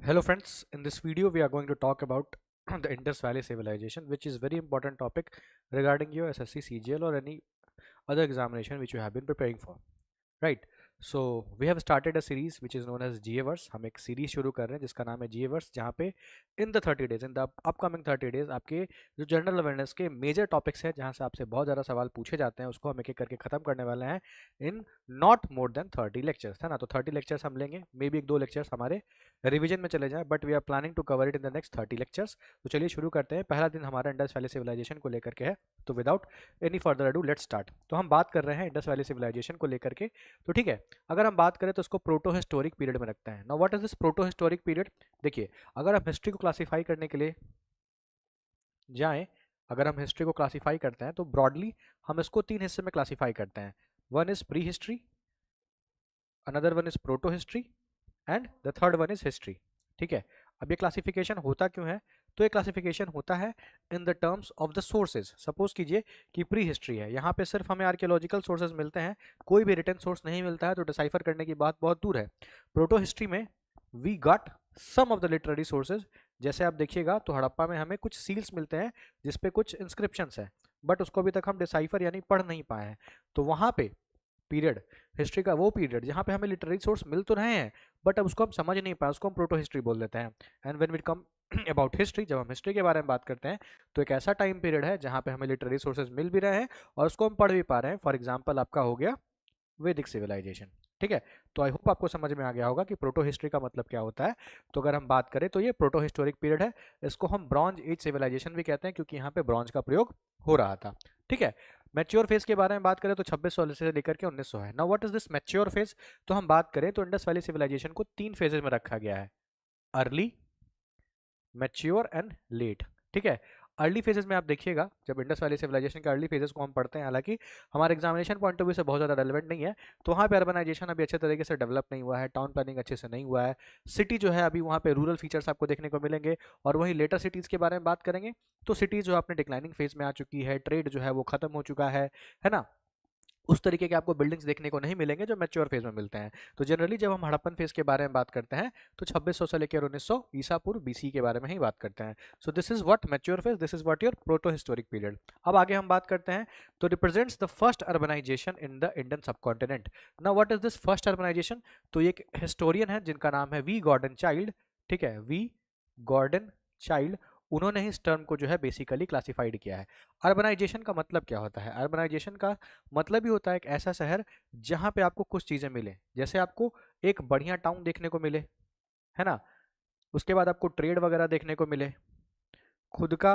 Hello friends, in this video we are going to talk about the Indus Valley Civilization, which is very important topic regarding your SSC CGL or any other examination which you have been preparing for. Right so we have started a series which is known as जीएवर्स। हम एक series शुरू कर रहे हैं जिसका नाम है जीएवर्स, जहाँ पे in the 30 days in the upcoming 30 days आपके जो जनरल अवेयरनेस के मेजर टॉपिक्स हैं जहाँ से आपसे बहुत ज़्यादा सवाल पूछे जाते हैं उसको हम एक एक करके ख़त्म करने वाले हैं in not more than 30 lectures, है ना। तो 30 लेक्चर्स हम लेंगे, मे बी एक दो लेक्चर्स हमारे रिविजन में चले जाएं, but we are planning to cover it in the next 30 lectures. तो चलिए शुरू करते हैं। पहला दिन हमारा इंडस वैली सिविलाइजेशन को लेकर के है, तो without any further ado let's start. तो हम बात कर रहे हैं इंडस वैली सिविलाइजेशन को लेकर के, तो ठीक है। अगर हम बात करें तो उसको प्रोटो हिस्टोरिक पीरियड में रखते हैं। Now what is this proto historic period? देखिए, अगर हम हिस्ट्री को क्लासिफाई करने के लिए जाएं, अगर हम हिस्ट्री को क्लासिफाई करते हैं तो ब्रॉडली हम इसको तीन हिस्से में क्लासिफाई करते हैं। One is pre history, another one is proto history and the third one is history. ठीक है, अब ये क्लासिफिकेशन होता क्यों है? तो ये क्लासिफिकेशन होता है in the terms of the sources. Suppose कीजिए कि प्री हिस्ट्री है, यहाँ पे सिर्फ हमें आर्कियोलॉजिकल सोर्सेज मिलते हैं, कोई भी रिटन सोर्स नहीं मिलता है, तो डिसाइफर करने की बात बहुत दूर है। प्रोटो हिस्ट्री में we got some of the literary sources. जैसे आप देखिएगा तो हड़प्पा में हमें कुछ सील्स मिलते हैं जिसपे कुछ इंस्क्रिप्शंस है, बट उसको अभी तक हम डिसाइफर यानी पढ़ नहीं पाए हैं। तो वहाँ पे पीरियड, हिस्ट्री का वो पीरियड जहाँ पे हमें लिटरेरी सोर्स मिल तो रहे हैं बट अब उसको हम समझ नहीं पाए, उसको हम प्रोटो हिस्ट्री बोल देते हैं। And when we come about history, जब हम हिस्ट्री के बारे में बात करते हैं तो एक ऐसा टाइम पीरियड है जहाँ पे हमें लिटरेरी सोर्सेज मिल भी रहे हैं और उसको हम पढ़ भी पा रहे हैं। फॉर एग्जाम्पल आपका हो गया वैदिक सिविलाइजेशन। ठीक है, तो आई होप आपको समझ में आ गया होगा कि प्रोटो हिस्ट्री का मतलब क्या होता है। तो अगर हम बात करें तो ये प्रोटो हिस्टोरिक पीरियड है, इसको हम ब्रॉन्ज एज सिविलाइजेशन भी कहते हैं क्योंकि यहाँ पे ब्रॉन्ज का प्रयोग हो रहा था। ठीक है, मैच्योर फेज के बारे में बात करें तो 2600 से लेकर के 1900 है। Now what is this mature phase? तो हम बात करें तो इंडस वैली सिविलाइजेशन को तीन फेजेस में रखा गया है, अर्ली, मैच्योर एंड लेट। ठीक है, अर्ली फेजेस में आप देखिएगा, जब इंडस वैली सिविलाइजेशन के अर्ली फेजेस को हम पढ़ते हैं, हालांकि हमारे एग्जामिनेशन पॉइंट ऑफ व्यू से बहुत ज़्यादा रेलिवेंट नहीं है, तो वहाँ पे अर्बनाइजेशन अभी अच्छे तरीके से डेवलप नहीं हुआ है, टाउन प्लानिंग अच्छे से नहीं हुआ है, सिटी जो है अभी वहाँ पे रूरल फीचर्स आपको देखने को मिलेंगे। और वहीं लेटर सिटीज़ के बारे में बात करेंगे तो सिटीज़ जो अपने डिक्लाइनिंग फेज में आ चुकी है, ट्रेड जो है वो खत्म हो चुका है ना। उस तरीके के आपको बिल्डिंग्स देखने को नहीं मिलेंगे जो मैच्योर फेज में मिलते हैं। तो जनरली जब हम हड़प्पन फेज के बारे में बात करते हैं तो 2600 से लेकर 1900 ईसा पूर्व बीसी के बारे में ही बात करते हैं। So this is what mature phase, this is what your proto historic period. अब आगे हम बात करते हैं तो represents the first urbanization in the Indian subcontinent. Now what is this first urbanization? तो ये एक हिस्टोरियन है जिनका नाम है वी गॉर्डन चाइल्ड। ठीक है, वी गॉर्डन चाइल्ड, उन्होंने इस टर्म को जो है बेसिकली क्लासिफाइड किया है। अर्बनाइजेशन का मतलब क्या होता है? अर्बनाइजेशन का मतलब ही होता है एक ऐसा शहर जहां पे आपको कुछ चीजें मिले, जैसे आपको एक बढ़िया टाउन देखने को मिले, है ना, उसके बाद आपको ट्रेड वगैरह देखने को मिले, खुद का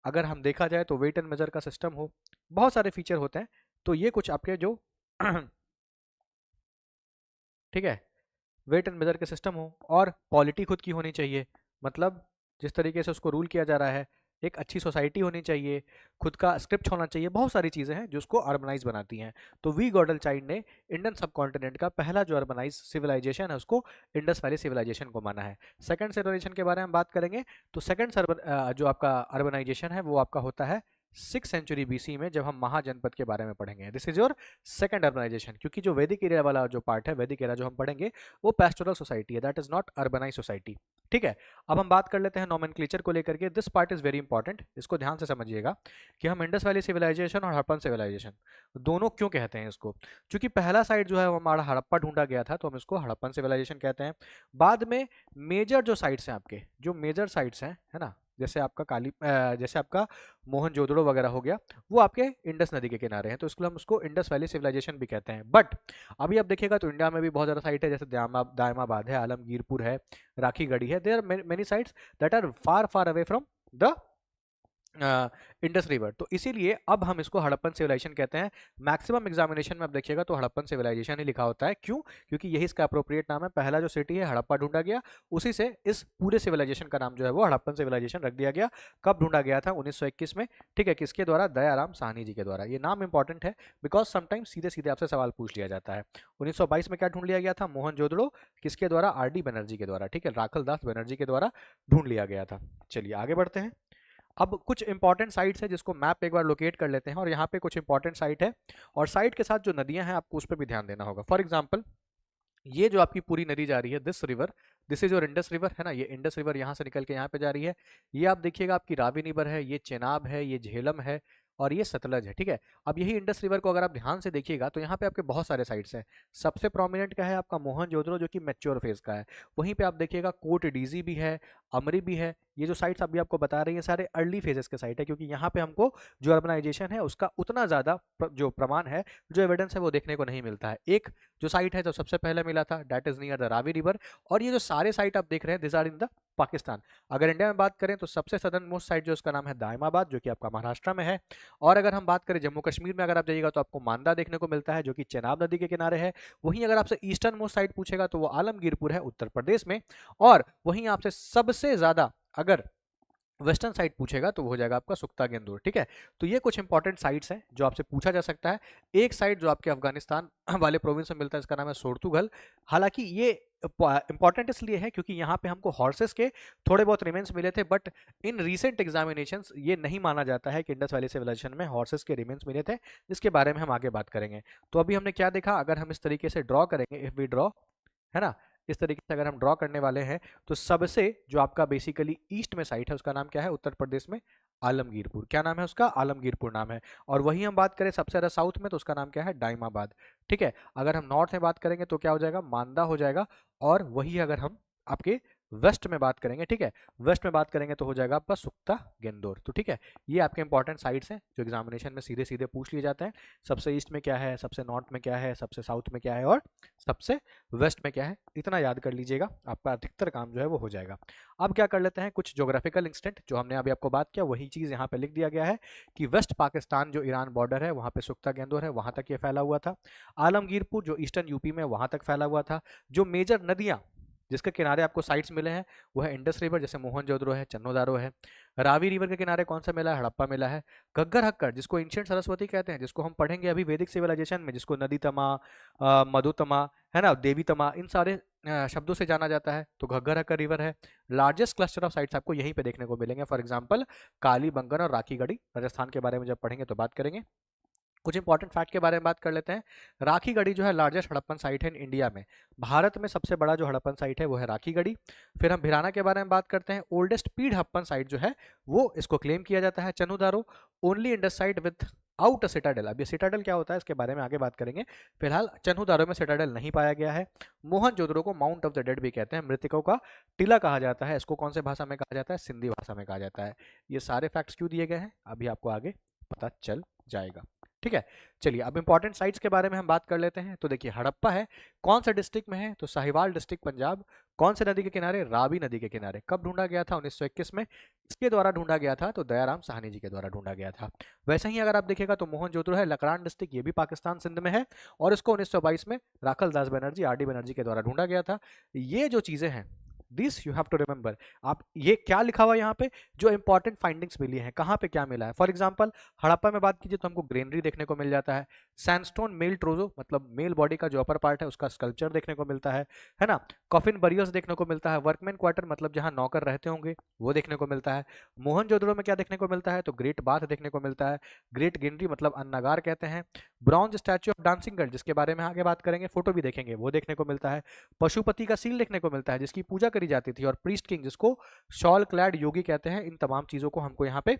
अगर हम देखा जाए तो वेट एंड मेजर का सिस्टम हो, बहुत सारे फीचर होते हैं। तो ये कुछ आपके जो ठीक है, वेट एंड मेजर के सिस्टम हो, और पॉलिटी खुद की होनी चाहिए, मतलब जिस तरीके से उसको रूल किया जा रहा है, एक अच्छी सोसाइटी होनी चाहिए, खुद का स्क्रिप्ट होना चाहिए, बहुत सारी चीज़ें हैं जो उसको अर्बनाइज बनाती हैं। तो वी गॉडल चाइल्ड ने इंडियन सब कॉन्टिनेंट का पहला जो अर्बनाइज सिविलाइजेशन है उसको इंडस वैली सिविलाइजेशन को माना है। सेकंड सिविलाइजेशन के बारे में बात करेंगे तो सेकंड जो आपका अर्बनाइजेशन है वो आपका होता है 6th सेंचुरी बीसी में, जब हम महाजनपद के बारे में पढ़ेंगे। This is your second urbanization, क्योंकि जो वैदिक एरिया वाला जो पार्ट है, वैदिक एरा जो हम पढ़ेंगे वो पेस्टोरल सोसाइटी है, that is not urbanise society. ठीक है, अब हम बात कर लेते हैं नोमेनक्लेचर को लेकर के। This part is very important, इसको ध्यान से समझिएगा कि हम इंडस वैली सिविलाइजेशन और हड़प्पन सिविलाइजेशन दोनों क्यों कहते हैं इसको। क्योंकि पहला साइट जो है वो हमारा हड़प्पा ढूंढा गया था तो हम इसको हड़प्पन सिविलाइजेशन कहते हैं। बाद में मेजर जो साइट्स हैं आपके, जो मेजर साइट्स हैं, है ना, जैसे आपका जैसे आपका मोहनजोदड़ो वगैरह हो गया, वो आपके इंडस नदी के किनारे हैं, तो इसको हम उसको इंडस वैली सिविलाइजेशन भी कहते हैं। बट अभी आप देखिएगा तो इंडिया में भी बहुत ज़्यादा साइट है, जैसे दायमाबाद है, आलमगीरपुर है, राखी गढ़ी है, there are many sites that are far far away from the Indus river. तो इसीलिए अब हम इसको हड़प्पन सिविलाइजेशन कहते हैं। मैक्सिमम एग्जामिनेशन में आप देखिएगा तो हड़प्पन सिविलाइजेशन ही लिखा होता है। क्यों? क्योंकि यही इसका अप्रोप्रिएट नाम है। पहला जो सिटी है हड़प्पा ढूंढा गया, उसी से इस पूरे सिविलाइजेशन का नाम जो है वो हड़प्पन सिविलाइजेशन रख दिया गया। कब ढूंढा गया था? 1921 में। ठीक है, किसके द्वारा? दयाराम साहनी जी के द्वारा। ये नाम इंपॉर्टेंट है बिकॉज समटाइम्स सीधे सीधे आपसे सवाल पूछ लिया जाता है। 1922 में क्या ढूंढ लिया गया था? मोहनजोदड़ो। किसके द्वारा? आर.डी. बनर्जी के द्वारा। ठीक है, राखल दास बनर्जी के द्वारा ढूंढ लिया गया था। चलिए आगे बढ़ते हैं। अब कुछ इंपॉर्टेंट साइट्स है जिसको मैप एक बार लोकेट कर लेते हैं, और यहाँ पे कुछ इंपॉर्टेंट साइट है और साइट के साथ जो नदियां हैं आपको उस पर भी ध्यान देना होगा। फॉर एग्जाम्पल ये जो आपकी पूरी नदी जा रही है, this is your Indus river है ना, ये इंडस रिवर यहाँ से निकल के यहाँ पे जा रही है। ये आप देखिएगा आपकी रावी रिवर है, ये चेनाब है, ये झेलम है और ये सतलज है, ठीक है। अब यही इंडस रिवर को अगर आप ध्यान से देखिएगा तो यहाँ पे आपके बहुत सारे साइट्स हैं। सबसे प्रोमिनेंट क्या है आपका मोहनजोदड़ो, जो कि मैच्योर फेज का है। वहीं पे आप देखिएगा कोट डीजी भी है, अमरी भी है। ये जो साइट्स अभी आपको बता रही हैं सारे अर्ली फेजेस के साइट है, क्योंकि यहाँ पे हमको जो अर्बनाइजेशन है उसका उतना ज़्यादा जो प्रमाण है, जो एविडेंस है, वो देखने को नहीं मिलता है। एक जो साइट है जो सबसे पहले मिला था, that is near the Ravi river. और ये जो सारे साइट आप देख रहे हैं, this are in the Pakistan. अगर इंडिया में बात करें तो सबसे सदर्न मोस्ट साइट जो उसका नाम है दायमाबाद, जो कि आपका महाराष्ट्र में है। और अगर हम बात करें जम्मू कश्मीर में, अगर आप जाइएगा तो आपको मांदा देखने को मिलता है, जो कि चेनाब नदी के किनारे है। वहीं अगर आपसे ईस्टर्न मोस्ट साइट पूछेगा तो वो आलमगीरपुर है उत्तर प्रदेश में। और वहीं आपसे सबसे ज्यादा अगर वेस्टर्न साइड पूछेगा तो वो हो जाएगा आपका सुख्ता गेंदूर, ठीक है। तो ये कुछ इंपॉर्टेंट साइट्स हैं जो आपसे पूछा जा सकता है। एक साइड जो आपके अफगानिस्तान वाले प्रोविंस में मिलता है, इसका नाम है सोर्तुगल। हालांकि ये इंपॉर्टेंट इसलिए है क्योंकि यहाँ पे हमको हॉर्सेस के थोड़े बहुत रिमेन्स मिले थे, बट इन रीसेंट एग्जामिनेशंस ये नहीं माना जाता है कि इंडस वैली सिविलाइजेशन में हॉर्सेस के रिमेन्स मिले थे, जिसके बारे में हम आगे बात करेंगे। तो अभी हमने क्या देखा, अगर हम इस तरीके से ड्रॉ करेंगे, इफ वी ड्रॉ, है ना, इस तरीके से अगर हम ड्रॉ करने वाले हैं तो सबसे जो आपका बेसिकली ईस्ट में साइट है उसका नाम क्या है उत्तर प्रदेश में, आलमगीरपुर। क्या नाम है उसका, आलमगीरपुर नाम है। और वही हम बात करें सबसे ज्यादा साउथ में तो उसका नाम क्या है, दाइमाबाद, ठीक है। अगर हम नॉर्थ में बात करेंगे तो क्या हो जाएगा, मांदा हो जाएगा। और वही अगर हम आपके वेस्ट में बात करेंगे, ठीक है, वेस्ट में बात करेंगे तो हो जाएगा आपका सुख्ता गेंदोर। तो ठीक है, ये आपके इंपॉर्टेंट साइट्स हैं जो एग्जामिनेशन में सीधे सीधे पूछ लिए जाते हैं। सबसे ईस्ट में क्या है, सबसे नॉर्थ में क्या है, सबसे साउथ में क्या है और सबसे वेस्ट में क्या है, इतना याद कर लीजिएगा, आपका अधिकतर काम जो है वो हो जाएगा। अब क्या कर लेते हैं, कुछ ज्योग्राफिकल इंस्टेंट जो हमने अभी आपको बात किया वही चीज़ यहाँ पे लिख दिया गया है कि वेस्ट पाकिस्तान जो ईरान बॉर्डर है वहाँ पे सुख्ता गेंदोर है, वहाँ तक ये फैला हुआ था। आलमगीरपुर जो ईस्टर्न यूपी में वहाँ तक फैला हुआ था। जो मेजर नदियाँ जिसके किनारे आपको साइट्स मिले हैं वो है इंडस रिवर, जैसे मोहनजोदड़ो है, चन्नोदारो है। रावी रिवर के किनारे कौन सा मिला है, हड़प्पा मिला है। घग्गर हक्कर जिसको एंशिएंट सरस्वती कहते हैं, जिसको हम पढ़ेंगे अभी वैदिक सिविलाइजेशन में, जिसको नदी तमा, मधुतमा, है ना, देवी तमा, इन सारे शब्दों से जाना जाता है। तो घग्गर हक्कर रिवर है। लार्जेस्ट क्लस्टर ऑफ साइट्स आपको यहीं पे देखने को मिलेंगे, फॉर एग्जाम्पल कालीबंगन और राखीगढ़ी। राजस्थान के बारे में जब पढ़ेंगे तो बात करेंगे। कुछ इंपॉर्टेंट फैक्ट के बारे में बात कर लेते हैं। राखीगढ़ी जो है लार्जेस्ट हड़प्पन साइट है इन इंडिया में। भारत में सबसे बड़ा जो हड़प्पन साइट है वो है राखीगढ़ी। फिर हम भिराना के बारे में बात करते हैं। ओल्डेस्ट पीढ़ हड़प्पन साइट जो है वो इसको क्लेम किया जाता है Chanhudaro. Only Indus site with out Citadel. अब ये सिटाडेल क्या होता है इसके बारे में आगे बात करेंगे। फिलहाल चन्हुदारो में सिटाडेल नहीं पाया गया है। मोहनजोदड़ो को माउंट ऑफ द डेड भी कहते हैं, मृतकों का टीला कहा जाता है। इसको कौन से भाषा में कहा जाता है, सिंधी भाषा में कहा जाता है। ये सारे फैक्ट्स क्यों दिए गए हैं अभी आपको आगे पता चल जाएगा, ठीक है। चलिए अब इंपॉर्टेंट साइट्स के बारे में हम बात कर लेते हैं। तो देखिए हड़प्पा है, कौन सा डिस्ट्रिक्ट में है, तो साहिवाल डिस्ट्रिक्ट पंजाब। कौन से नदी के किनारे, रावी नदी के किनारे। कब ढूंढा गया था, 1921 में। इसके द्वारा ढूंढा गया था तो दयाराम साहनी जी के द्वारा ढूंढा गया था। वैसे ही अगर आप देखिएगा तो मोहनजोदड़ो है, लकड़ान डिस्ट्रिक्ट, ये भी पाकिस्तान सिंध में है। और इसको 1922 में राखल दास बनर्जी, आर डी बनर्जी के द्वारा ढूंढा गया था। ये जो चीजें हैं this you have to remember. आप ये क्या लिखा हुआ यहाँ पे, जो इंपॉर्टेंट फाइंडिंग्स मिली हैं, कहाँ पे क्या मिला है। फॉर एग्जांपल हड़प्पा में बात कीजिए तो हमको ग्रेनरी देखने को मिल जाता है। सैंडस्टोन मेल ट्रोजो मतलब मेल बॉडी का जो अपर पार्ट है उसका स्कल्पचर देखने को मिलता है ना। कॉफिन बरियर्स देखने को मिलता है। वर्कमैन क्वार्टर मतलब जहाँ नौकर रहते होंगे वो देखने को मिलता है। मोहनजोदड़ो में क्या देखने को मिलता है, तो ग्रेट बाथ देखने को मिलता है। ग्रेट ग्रेनरी मतलब अन्नागार कहते हैं। Bronze statue of dancing girl जिसके बारे में आगे बात करेंगे, फोटो भी देखेंगे, वो देखने को मिलता है। पशुपति का सील देखने को मिलता है जिसकी पूजा करी जाती थी। और प्रीस्ट किंग जिसको शॉल क्लैड योगी कहते हैं। इन तमाम चीजों को हमको यहाँ पे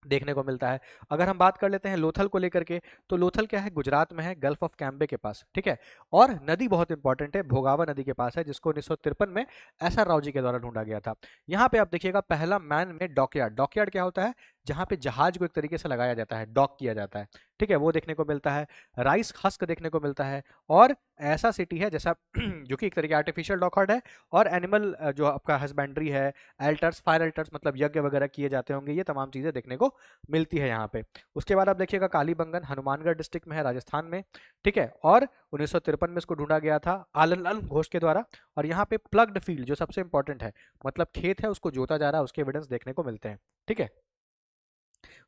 देखने को मिलता है। अगर हम बात कर लेते हैं लोथल को लेकर के, तो लोथल क्या है, गुजरात में है, गल्फ ऑफ कैम्बे के पास, ठीक है। और नदी बहुत इंपॉर्टेंट है, भोगावा नदी के पास है, जिसको 1953 में एसआर राव जी के द्वारा ढूंढा गया था। यहाँ पे आप देखिएगा पहला मैन मेड डॉकयार्ड। डॉकयार्ड क्या होता है, जहाँ पे जहाज को एक तरीके से लगाया जाता है, डॉक किया जाता है, ठीक है, वो देखने को मिलता है। राइस हस्क देखने को मिलता है। और ऐसा सिटी है जैसा जो कि एक तरीके आर्टिफिशियल डॉकयार्ड है। और एनिमल जो आपका हस्बेंड्री है, एल्टर्स, फायर एल्टर्स मतलब यज्ञ वगैरह किए जाते होंगे, ये तमाम चीजें देखने को मिलती है यहाँ पे। उसके बाद आप देखिएगा कालीबंगन हनुमानगढ़ डिस्ट्रिक्ट में है, राजस्थान में, ठीक है। और 1953 में इसको ढूंढा गया था आलन घोष के द्वारा। और यहाँ पे प्लग्ड फील्ड जो सबसे इंपॉर्टेंट है, मतलब खेत है उसको जोता जा रहा है, उसके एविडेंस देखने को मिलते हैं, ठीक है।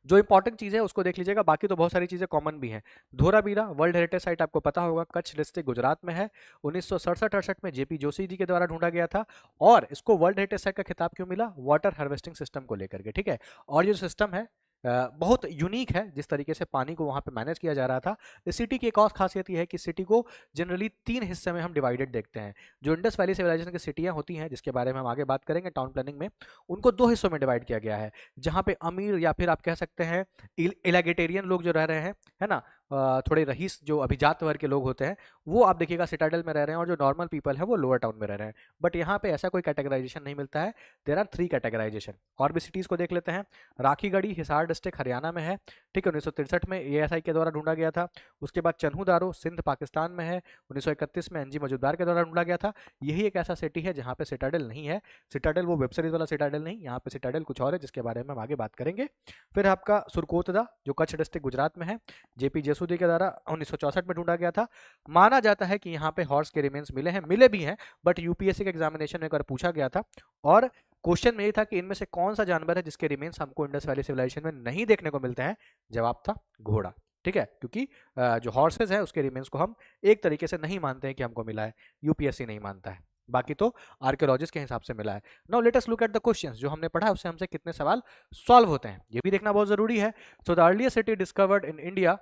जो इंपॉर्टेंट चीज है उसको देख लीजिएगा, बाकी तो बहुत सारी चीजें कॉमन भी हैं। धोराबीरा वर्ल्ड हेरिटेज साइट आपको पता होगा, कच्छ डिस्ट्रिक्ट गुजरात में है। 1967-68 में जेपी जोशी जी के द्वारा ढूंढा गया था। और इसको वर्ल्ड हेरिटेज साइट का खिताब क्यों मिला, वाटर हार्वेस्टिंग सिस्टम को लेकर के, ठीक है। और ये सिस्टम है बहुत यूनिक है जिस तरीके से पानी को वहाँ पे मैनेज किया जा रहा था। इस सिटी की एक और खासियत ये है कि सिटी को जनरली 3 हिस्से में हम डिवाइडेड देखते हैं। जो इंडस वैली सिविलाइजेशन की सिटियाँ होती हैं, जिसके बारे में हम आगे बात करेंगे टाउन प्लानिंग में, उनको 2 हिस्सों में डिवाइड किया गया है। जहाँ पे अमीर या फिर आप कह सकते हैं इलेगेटेरियन लोग जो रह रहे हैं, है ना, थोड़े रईस जो अभिजात वर्ग के लोग होते हैं, वो आप देखिएगा सिटाडेल में रह रहे हैं, और जो नॉर्मल पीपल है वो लोअर टाउन में रह रहे हैं। बट यहाँ पे ऐसा कोई कैटेगराइजेशन नहीं मिलता है। There are 3 categorization. और भी सिटीज़ को देख लेते हैं। राखीगढ़ी हिसार डिस्ट्रिक्ट हरियाणा में है, ठीक है, 1963 में एएसआई के द्वारा ढूंढा गया था। उसके बाद चन्हू दारो सिंध पाकिस्तान में है, 1931 में एनजी मजूमदार के द्वारा ढूंढा गया था। यही एक ऐसा सिटी है जहाँ पे सिटाडेल नहीं है। सिटाडेल वो वेब सीरीज वाला सिटाडेल नहीं, यहाँ पे सिटाडेल कुछ और है जिसके बारे में हम आगे बात करेंगे। फिर आपका सुरकोतदा जो कच्छ डिस्ट्रिक्ट गुजरात में है, जेपी जेसूदी के द्वारा 1964 में ढूंढा गया था। माना जाता है कि यहाँ पे हॉर्स के रिमेन्स मिले हैं, मिले भी हैं, बट यूपीएससी के एग्जामिनेशन में एक बार पूछा गया था, और क्वेश्चन में ये था कि इनमें से कौन सा जानवर है जिसके रिमेन्स हमको इंडस वैली सिविलाइजेशन में नहीं देखने को मिलते हैं। जवाब था घोड़ा, ठीक है, क्योंकि जो हॉर्सेज है उसके रिमेन्स को हम एक तरीके से नहीं मानते हैं कि हमको मिला है, यूपीएससी नहीं मानता है, बाकी तो आर्कियोलॉजिस्ट के हिसाब से मिला है। Now let us look at the questions. जो हमने पढ़ा है उससे हमसे कितने सवाल सॉल्व होते हैं, ये भी देखना बहुत जरूरी है। So the earliest city discovered in India,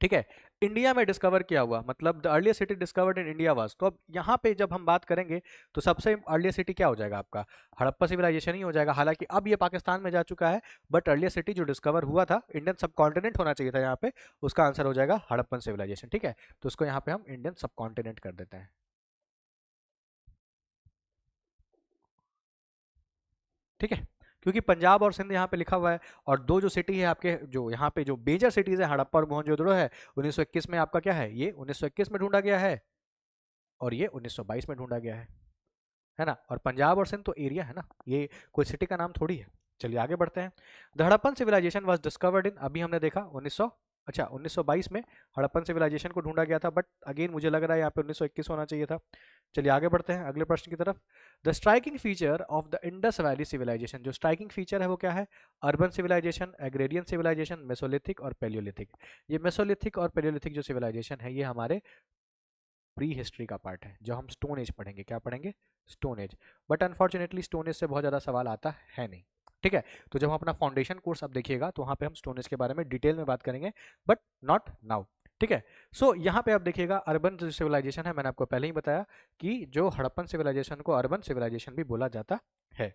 ठीक है, इंडिया में डिस्कवर किया हुआ, मतलब the earliest city discovered in India was. तो अब यहाँ पे जब हम बात करेंगे तो सबसे अर्लिएस्ट सिटी क्या हो जाएगा आपका, हड़प्पा सिविलाइजेशन ही हो जाएगा। हालांकि अब ये पाकिस्तान में जा चुका है, बट अर्लिएस्ट सिटी जो डिस्कवर हुआ था, इंडियन सब कॉन्टिनेंट होना चाहिए था यहाँ पे, उसका आंसर हो जाएगा हड़प्पन सिविलाइजेशन, ठीक है। तो उसको यहाँ पे हम इंडियन सब कॉन्टिनेंट कर देते हैं, ठीक है, क्योंकि पंजाब और सिंध यहाँ पे लिखा हुआ है। और दो जो सिटी है आपके, जो यहाँ पे जो मेजर सिटीज है, हड़प्पा और मोहनजोदड़ो है, 1921 में आपका क्या है, ये 1921 में ढूंढा गया है, और ये 1922 में ढूंढा गया है ना। और पंजाब और सिंध तो एरिया है ना, ये कोई सिटी का नाम थोड़ी है। चलिए आगे बढ़ते हैं। The Harappan civilization was discovered in, अभी हमने देखा 1900, अच्छा 1922 में हड़प्पन सिविलाइजेशन को ढूंढा गया था, बट अगेन मुझे लग रहा है यहाँ पे 1921 होना चाहिए था। चलिए आगे बढ़ते हैं अगले प्रश्न की तरफ। The striking feature of the Indus valley civilization, जो स्ट्राइकिंग फीचर है वो क्या है, urban civilization, agrarian civilization, mesolithic और पेलियोलिथिक। ये मेसोलिथिक और पेलियोलिथिक जो सिविलाइजेशन है, ये हमारे प्री हिस्ट्री का पार्ट है। जब हम स्टोन एज पढ़ेंगे, क्या पढ़ेंगे, stone age. But unfortunately stone age से बहुत ज़्यादा सवाल आता है नहीं, ठीक है। तो जब हम अपना फाउंडेशन कोर्स अब देखिएगा तो वहाँ पे हम स्टोन एज के बारे में डिटेल में बात करेंगे, बट नॉट नाउ, ठीक है। सो यहाँ पे आप देखिएगा अर्बन जो सिविलाइजेशन है, मैंने आपको पहले ही बताया कि जो हड़प्पन सिविलाइजेशन को अर्बन सिविलाइजेशन भी बोला जाता है।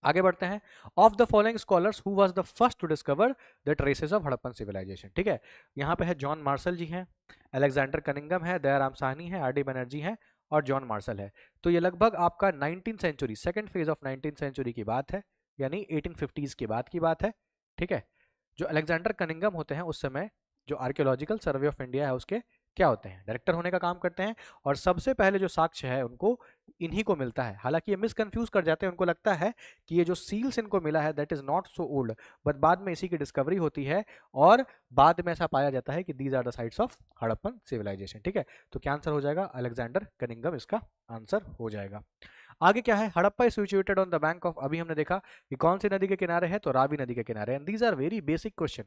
आगे बढ़ते हैं। Of the following scholars who was the first to discover the traces of Harappan civilization, ठीक है। यहाँ पे है जॉन मार्शल जी हैं, अलेक्जेंडर कनिंगम है, दयाराम साहनी है, आर डी बनर्जी है, और जॉन मार्शल है। तो ये लगभग आपका 19th century, second phase of 19th century की बात है, यानी 1850s के बाद की बात है, ठीक है। जो अलेक्जेंडर कनिंगम होते हैं उस समय जो आर्कियोलॉजिकल सर्वे ऑफ इंडिया है उसके क्या होते हैं, डायरेक्टर होने का काम करते हैं। और सबसे पहले जो साक्ष्य है उनको इन्हीं को मिलता है। हालांकि ये मिसकंफ्यूज कर जाते हैं, उनको लगता है कि ये जो सील्स इनको मिला है that is not so old, but बाद में इसी की डिस्कवरी होती है, और बाद में ऐसा पाया जाता है कि these are the sites of Harappan civilization, ठीक है। तो क्या आंसर हो जाएगा, अलेक्जेंडर कनिंगम इसका आंसर हो जाएगा। आगे क्या है, Harappa is situated on the bank of, अभी हमने देखा कि कौन सी नदी के किनारे है, तो रावी नदी के किनारे। And these are very basic question,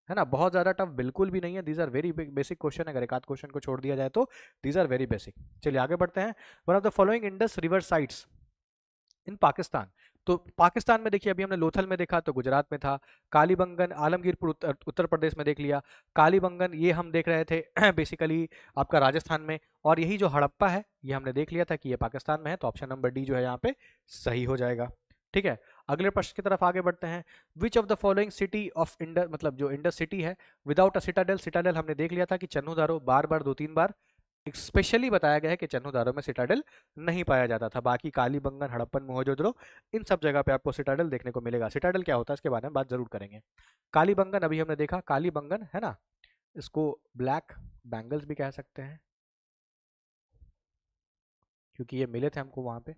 है ना, बहुत ज्यादा टफ बिल्कुल भी नहीं है। These are very basic question, अगर एक आध क्वेश्चन को छोड़ दिया जाए तो दीज आर वेरी बेसिक। चलिए आगे बढ़ते हैं। One of the following Indus river sites in Pakistan, तो पाकिस्तान में देखिए, अभी हमने लोथल में देखा तो गुजरात में था, कालीबंगन आलमगीरपुर उत्तर प्रदेश में देख लिया, कालीबंगन ये हम देख रहे थे बेसिकली आपका राजस्थान में, और यही जो हड़प्पा है ये हमने देख लिया था कि ये पाकिस्तान में है। तो ऑप्शन नंबर डी जो है यहाँ पे सही हो जाएगा, ठीक है। अगले प्रश्न की तरफ आगे बढ़ते हैं। Which of the following city of Indus, मतलब जो इंडस सिटी है विदाउट अ सिटाडेल, सिटाडेल हमने देख लिया था कि चन्हू दारो, बार बार 2-3 बार स्पेशली बताया गया है कि चन्हू दारो में सिटाडेल नहीं पाया जाता था। बाकी कालीबंगन, हड़प्पन, मोहनजोदड़ो, इन सब जगह पे आपको सिटाडेल देखने को मिलेगा। सिटाडेल क्या होता है इसके बारे में बात जरूर करेंगे। कालीबंगन अभी हमने देखा, कालीबंगन है ना, इसको ब्लैक बैंगल्स भी कह सकते हैं क्योंकि ये मिले थे हमको वहां पे,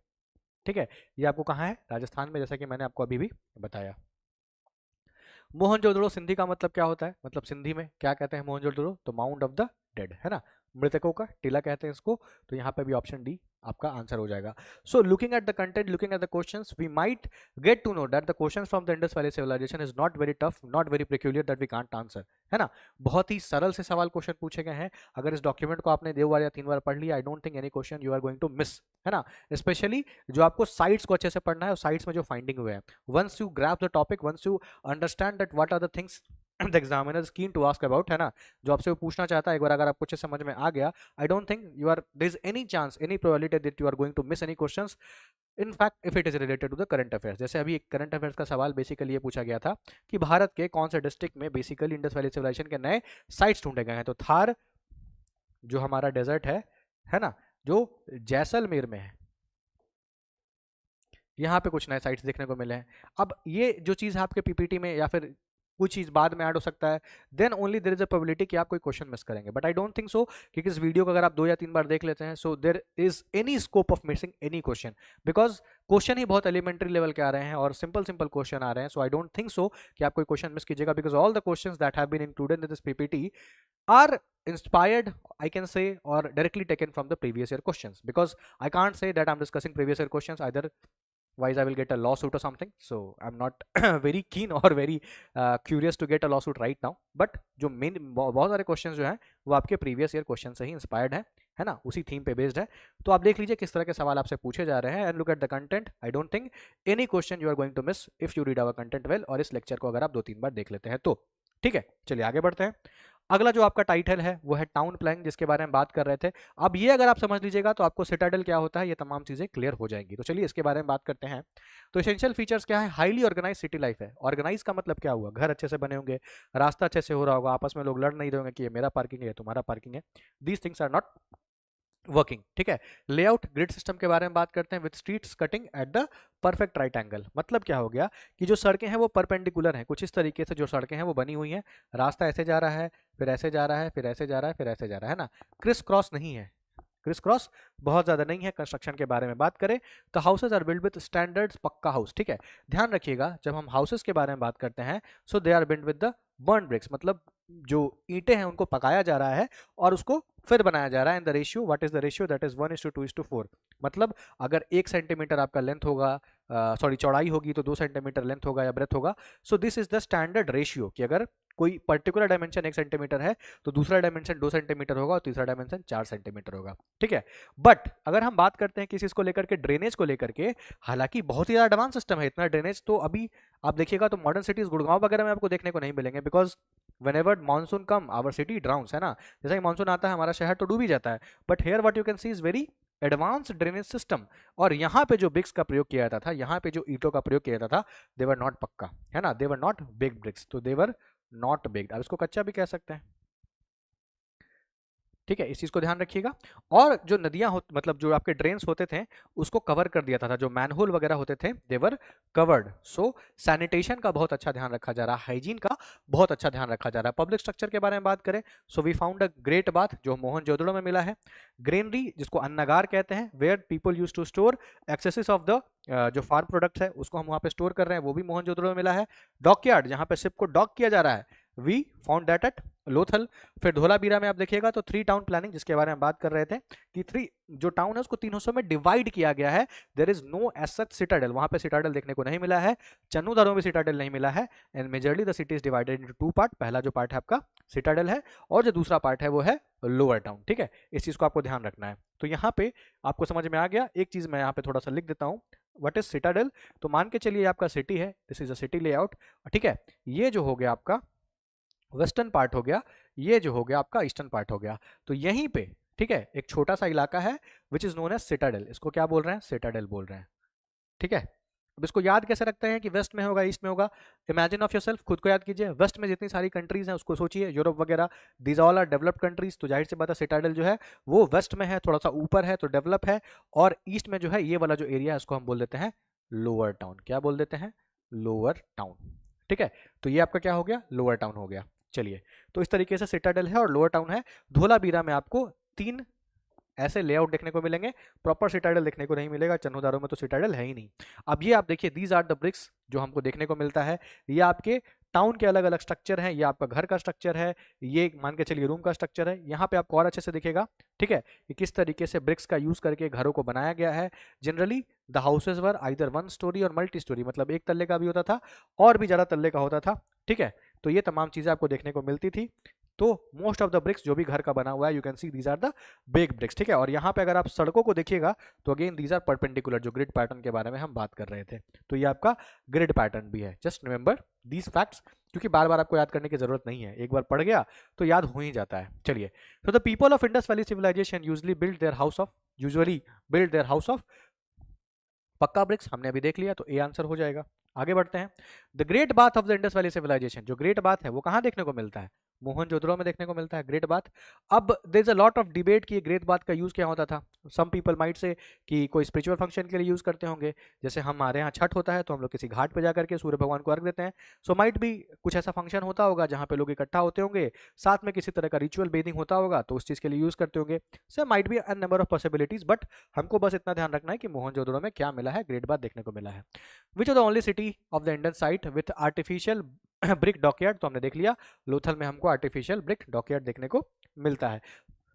ठीक है। ये आपको कहाँ है, राजस्थान में, जैसा कि मैंने आपको अभी भी बताया। मोहनजोदड़ो सिंधी का मतलब क्या होता है, मतलब सिंधी में क्या कहते हैं मोहनजोदड़ो, तो माउंट ऑफ द डेड, है ना, मृतकों का टीला कहते हैं इसको। तो यहाँ पे भी ऑप्शन डी आपका आंसर हो जाएगा. So looking at the content, looking at the questions, we might get to know that the questions from the Indus valley civilization is not very tough, not very peculiar that we can't answer, है ना. बहुत ही सरल से सवाल question पूछे गए हैं. अगर इस डॉक्यूमेंट को आपने 2 बार या 3 बार पढ़ लिया, I don't think any question you are going to miss, है ना. स्पेशली जो आपको साइट्स को अच्छे से पढ़ना है और साइट्स में जो फाइंडिंग हुए हैं, once you grab the topic, once you understand that what are the things the examiner is keen to ask about, है ना, जो आपसे वो पूछना चाहता है, एक बार अगर आपको अच्छे समझ में आ गया, I don't think you are there is any chance, any probability that you are going to miss any questions, in fact if it is related to the current affairs. जैसे अभी एक करंट अफेयर्स का सवाल basically ये पूछा गया था कि भारत के कौन से डिस्ट्रिक्ट में बेसिकली इंडस वैली सिविलाइजेशन के नए साइट्स ढूंढे गए हैं. तो थार जो हमारा डेजर्ट है ना, जो जैसलमेर में है, यहाँ पे कुछ नए साइट्स देखने को मिले हैं. अब ये जो चीज़ आपके पीपीटी में या फिर कुछ चीज़ बाद में ऐड हो सकता है, then only there is a probability कि आप कोई क्वेश्चन मिस करेंगे, but I don't think so, क्योंकि इस वीडियो को अगर आप 2 या 3 बार देख लेते हैं, so there is any scope of missing any question, because question ही बहुत एलिमेंट्री लेवल के आ रहे हैं और सिंपल सिंपल क्वेश्चन आ रहे हैं. सो आई डोंट थिंक सो कि आप कोई क्वेश्चन मिस कीजिएगा, because all the questions that have been included in this PPT are inspired, I can say, or directly taken from the previous year questions, because I can't say that I'm discussing previous year questions, either wise I will get a lawsuit or something, so I'm not very keen or very curious to get a lawsuit right now. But जो main बहुत सारे questions जो हैं वो आपके previous year question से ही inspired है ना, उसी थीम पे बेस्ड है. तो आप देख लीजिए किस तरह के सवाल आपसे पूछे जा रहे हैं, and look at the content. I don't think any question you are going to miss if you read our content well, और इस लेक्चर को अगर आप 2-3 बार देख लेते हैं तो. ठीक है, चलिए आगे बढ़ते हैं. अगला जो आपका टाइटल है वो है टाउन प्लानिंग, जिसके बारे में बात कर रहे थे. अब ये अगर आप समझ लीजिएगा तो आपको सिटाडेल क्या होता है, ये तमाम चीजें क्लियर हो जाएंगी. तो चलिए इसके बारे में बात करते हैं. तो एसेंशियल फीचर्स क्या है, हाईली ऑर्गेनाइज सिटी लाइफ है. ऑर्गेनाइज का मतलब क्या हुआ, घर अच्छे से बने होंगे, रास्ता अच्छे से हो रहा होगा, आपस में लोग लड़ नहीं रहे होंगे कि ये मेरा पार्किंग है, तुम्हारा पार्किंग है. These things are not working. ठीक है. लेआउट ग्रिड सिस्टम के बारे में बात करते हैं, with streets cutting at the perfect right angle. मतलब क्या हो गया कि जो सड़कें हैं वो परपेंडिकुलर हैं, कुछ इस तरीके से जो सड़कें हैं वो बनी हुई हैं, रास्ता ऐसे जा रहा है, फिर ऐसे जा रहा है, फिर ऐसे जा रहा है, फिर ऐसे जा रहा है ना. क्रिस क्रॉस नहीं है, क्रिस क्रॉस बहुत ज्यादा नहीं है. कंस्ट्रक्शन के बारे में बात करें तो houses are build with standards, pucca house. ठीक है, ध्यान रखिएगा जब हम हाउसेज के बारे में बात करते हैं, so they are build with the burn bricks, मतलब जो ईंटें हैं उनको पकाया जा रहा है और उसको फिर बनाया जा रहा है. In the ratio, what is the ratio, that is 1:2:4. मतलब अगर 1 सेंटीमीटर आपका लेंथ होगा, सॉरी चौड़ाई होगी, तो 2 सेंटीमीटर लेंथ होगा या ब्रेथ होगा. सो this is the standard ratio कि अगर कोई पर्टिकुलर डायमेंशन 1 सेंटीमीटर है तो दूसरा डायमेंशन 2 सेंटीमीटर होगा और तीसरा डायमेंशन 4 सेंटीमीटर होगा. ठीक है. बट अगर हम बात करते हैं किसी चीज को लेकर के, ड्रेनेज को लेकर के, हालांकि बहुत ही ज्यादा एडवांस सिस्टम है, इतना ड्रेनेज तो अभी आप देखिएगा तो मॉडर्न सिटीज गुड़गांव वगैरह में आपको देखने को नहीं मिलेंगे, because whenever monsoon come our city drowns, है ना. जैसे ही मानसून आता है हमारा शहर तो डूब ही जाता है. But here what you can C is very advance drainage system. और यहाँ पे जो ब्रिक्स का प्रयोग किया जाता था, यहाँ पे जो ईंटों का प्रयोग किया जाता था, दे वर नॉट पक्का, है ना, दे वर नॉट बिग ब्रिक्स, तो दे वर नॉट बिग. अब इसको कच्चा भी कह सकते हैं. ठीक है, इस चीज को ध्यान रखिएगा. और जो नदियां हो, मतलब जो आपके ड्रेन्स होते थे उसको कवर कर दिया था, जो मैनहोल वगैरह होते थे देवर कवर्ड. सो सैनिटेशन का बहुत अच्छा ध्यान रखा जा रहा है, हाइजीन का बहुत अच्छा ध्यान रखा जा रहा है. पब्लिक स्ट्रक्चर के बारे में बात करें, so we found a great bath जो मोहनजोदड़ो में मिला है. ग्रेनरी जिसको अन्नागार कहते हैं, where people use to store excesses of the जो फार्म प्रोडक्ट्स है उसको हम वहाँ पे स्टोर कर रहे हैं, वो भी मोहनजोदड़ो में मिला है. डॉकयार्ड जहाँ पे शिप को डॉक किया जा रहा है, we found that at Lothal. फिर धोलावीरा में आप देखिएगा तो 3 टाउन प्लानिंग जिसके बारे में बात कर रहे थे कि 3 जो टाउन है उसको 3 हिस्सों में डिवाइड किया गया है. There is no as such citadel, वहां पे सिटाडेल देखने को नहीं मिला है. चन्नूदारो में सिटाडेल नहीं मिला है. And majorly the city is divided into 2 part. पहला जो पार्ट है आपका सिटाडेल है और जो दूसरा पार्ट है वो है लोअर टाउन. ठीक है, इस चीज को आपको ध्यान रखना है. तो यहाँ पे आपको समझ में आ गया. एक चीज मैं यहाँ पे थोड़ा सा लिख देता हूँ, व्हाट इज सिटाडेल. तो मान के चलिए आपका सिटी है, this is a city layout. ठीक है, ये जो हो गया आपका वेस्टर्न पार्ट हो गया, ये जो हो गया आपका ईस्टर्न पार्ट हो गया. तो यहीं पे ठीक है एक छोटा सा इलाका है which is known as citadel. इसको क्या बोल रहे हैं, सिटाडेल बोल रहे हैं. ठीक है. अब इसको याद कैसे रखते हैं कि वेस्ट में होगा, ईस्ट में होगा. इमेजिन ऑफ योरसेल्फ, खुद को याद कीजिए. वेस्ट में जितनी सारी कंट्रीज हैं उसको सोचिए, यूरोप वगैरह, these all are developed countries. तो जाहिर सी बात है सिटाडेल जो है वो वेस्ट में है, थोड़ा सा ऊपर है तो डेवलप है. और ईस्ट में जो है ये वाला जो एरिया है उसको हम बोल देते हैं लोअर टाउन. क्या बोल देते हैं, लोअर टाउन. ठीक है, तो ये आपका क्या हो गया, लोअर टाउन हो गया. चलिए, तो इस तरीके से सिटाडेल है और लोअर टाउन है. धोलावीरा में आपको 3 ऐसे लेआउट देखने को मिलेंगे, प्रॉपर सिटाडेल देखने को नहीं मिलेगा. चन्नूदारो में तो सिटाडेल है ही नहीं. अब ये आप देखिए, दीज आर द ब्रिक्स जो हमको देखने को मिलता है. ये आपके टाउन के अलग अलग स्ट्रक्चर हैं, ये आपका घर का स्ट्रक्चर है, ये मान के चलिए रूम का स्ट्रक्चर है। यहाँ पे आपको और अच्छे से दिखेगा, ठीक है, कि किस तरीके से ब्रिक्स का यूज करके घरों को बनाया गया है। Generally the houses were either 1 story और मल्टी स्टोरी, मतलब एक तल्ले का भी होता था और भी ज्यादा तल्ले का होता था, ठीक है। तो ये तमाम चीजें आपको देखने को मिलती थी। तो मोस्ट ऑफ द ब्रिक्स जो भी घर का बना हुआ है, you can see these are the big bricks, ठीक है। और यहाँ पे अगर आप सड़कों को देखिएगा तो अगेन दीज आर परपेंडिकुलर, जो ग्रिड पैटर्न के बारे में हम बात कर रहे थे, तो ये आपका ग्रिड पैटर्न भी है। जस्ट रिमेंबर दीज फैक्ट्स, क्योंकि बार बार आपको याद करने की जरूरत नहीं है, एक बार पढ़ गया तो याद हो ही जाता है। चलिए, तो the people of Indus valley civilization usually build their house of pucca bricks, हमने अभी देख लिया, तो ए आंसर हो जाएगा। आगे बढ़ते हैं। The great bath of the Indus valley civilization, जो ग्रेट बाथ है वो कहाँ देखने को मिलता है? मोहनजोदड़ो में देखने को मिलता है ग्रेट बाथ। अब there is a lot of debate कि ग्रेट बाथ का यूज क्या होता था। सम पीपल माइट से कि कोई स्पिरिचुअल फंक्शन के लिए यूज करते होंगे, जैसे हमारे यहाँ छठ होता है तो हम लोग किसी घाट पे जाकर के सूर्य भगवान को अर्घ देते हैं। सो माइट भी कुछ ऐसा फंक्शन होता होगा जहाँ पे लोग इकट्ठा होते होंगे, साथ में किसी तरह का रिचुअल बेदिंग होता होगा, तो उस चीज के लिए यूज करते होंगे। So might be a number of possibilities, but हमको बस इतना ध्यान रखना है कि मोहनजोदड़ो में क्या मिला है, ग्रेट बाथ देखने को मिला है। विच of the only city of the Indian site with artificial brick dockyard, तो हमने देख लिया लोथल में हमको आर्टिफिशियल ब्रिक डॉकयार्ड देखने को मिलता है।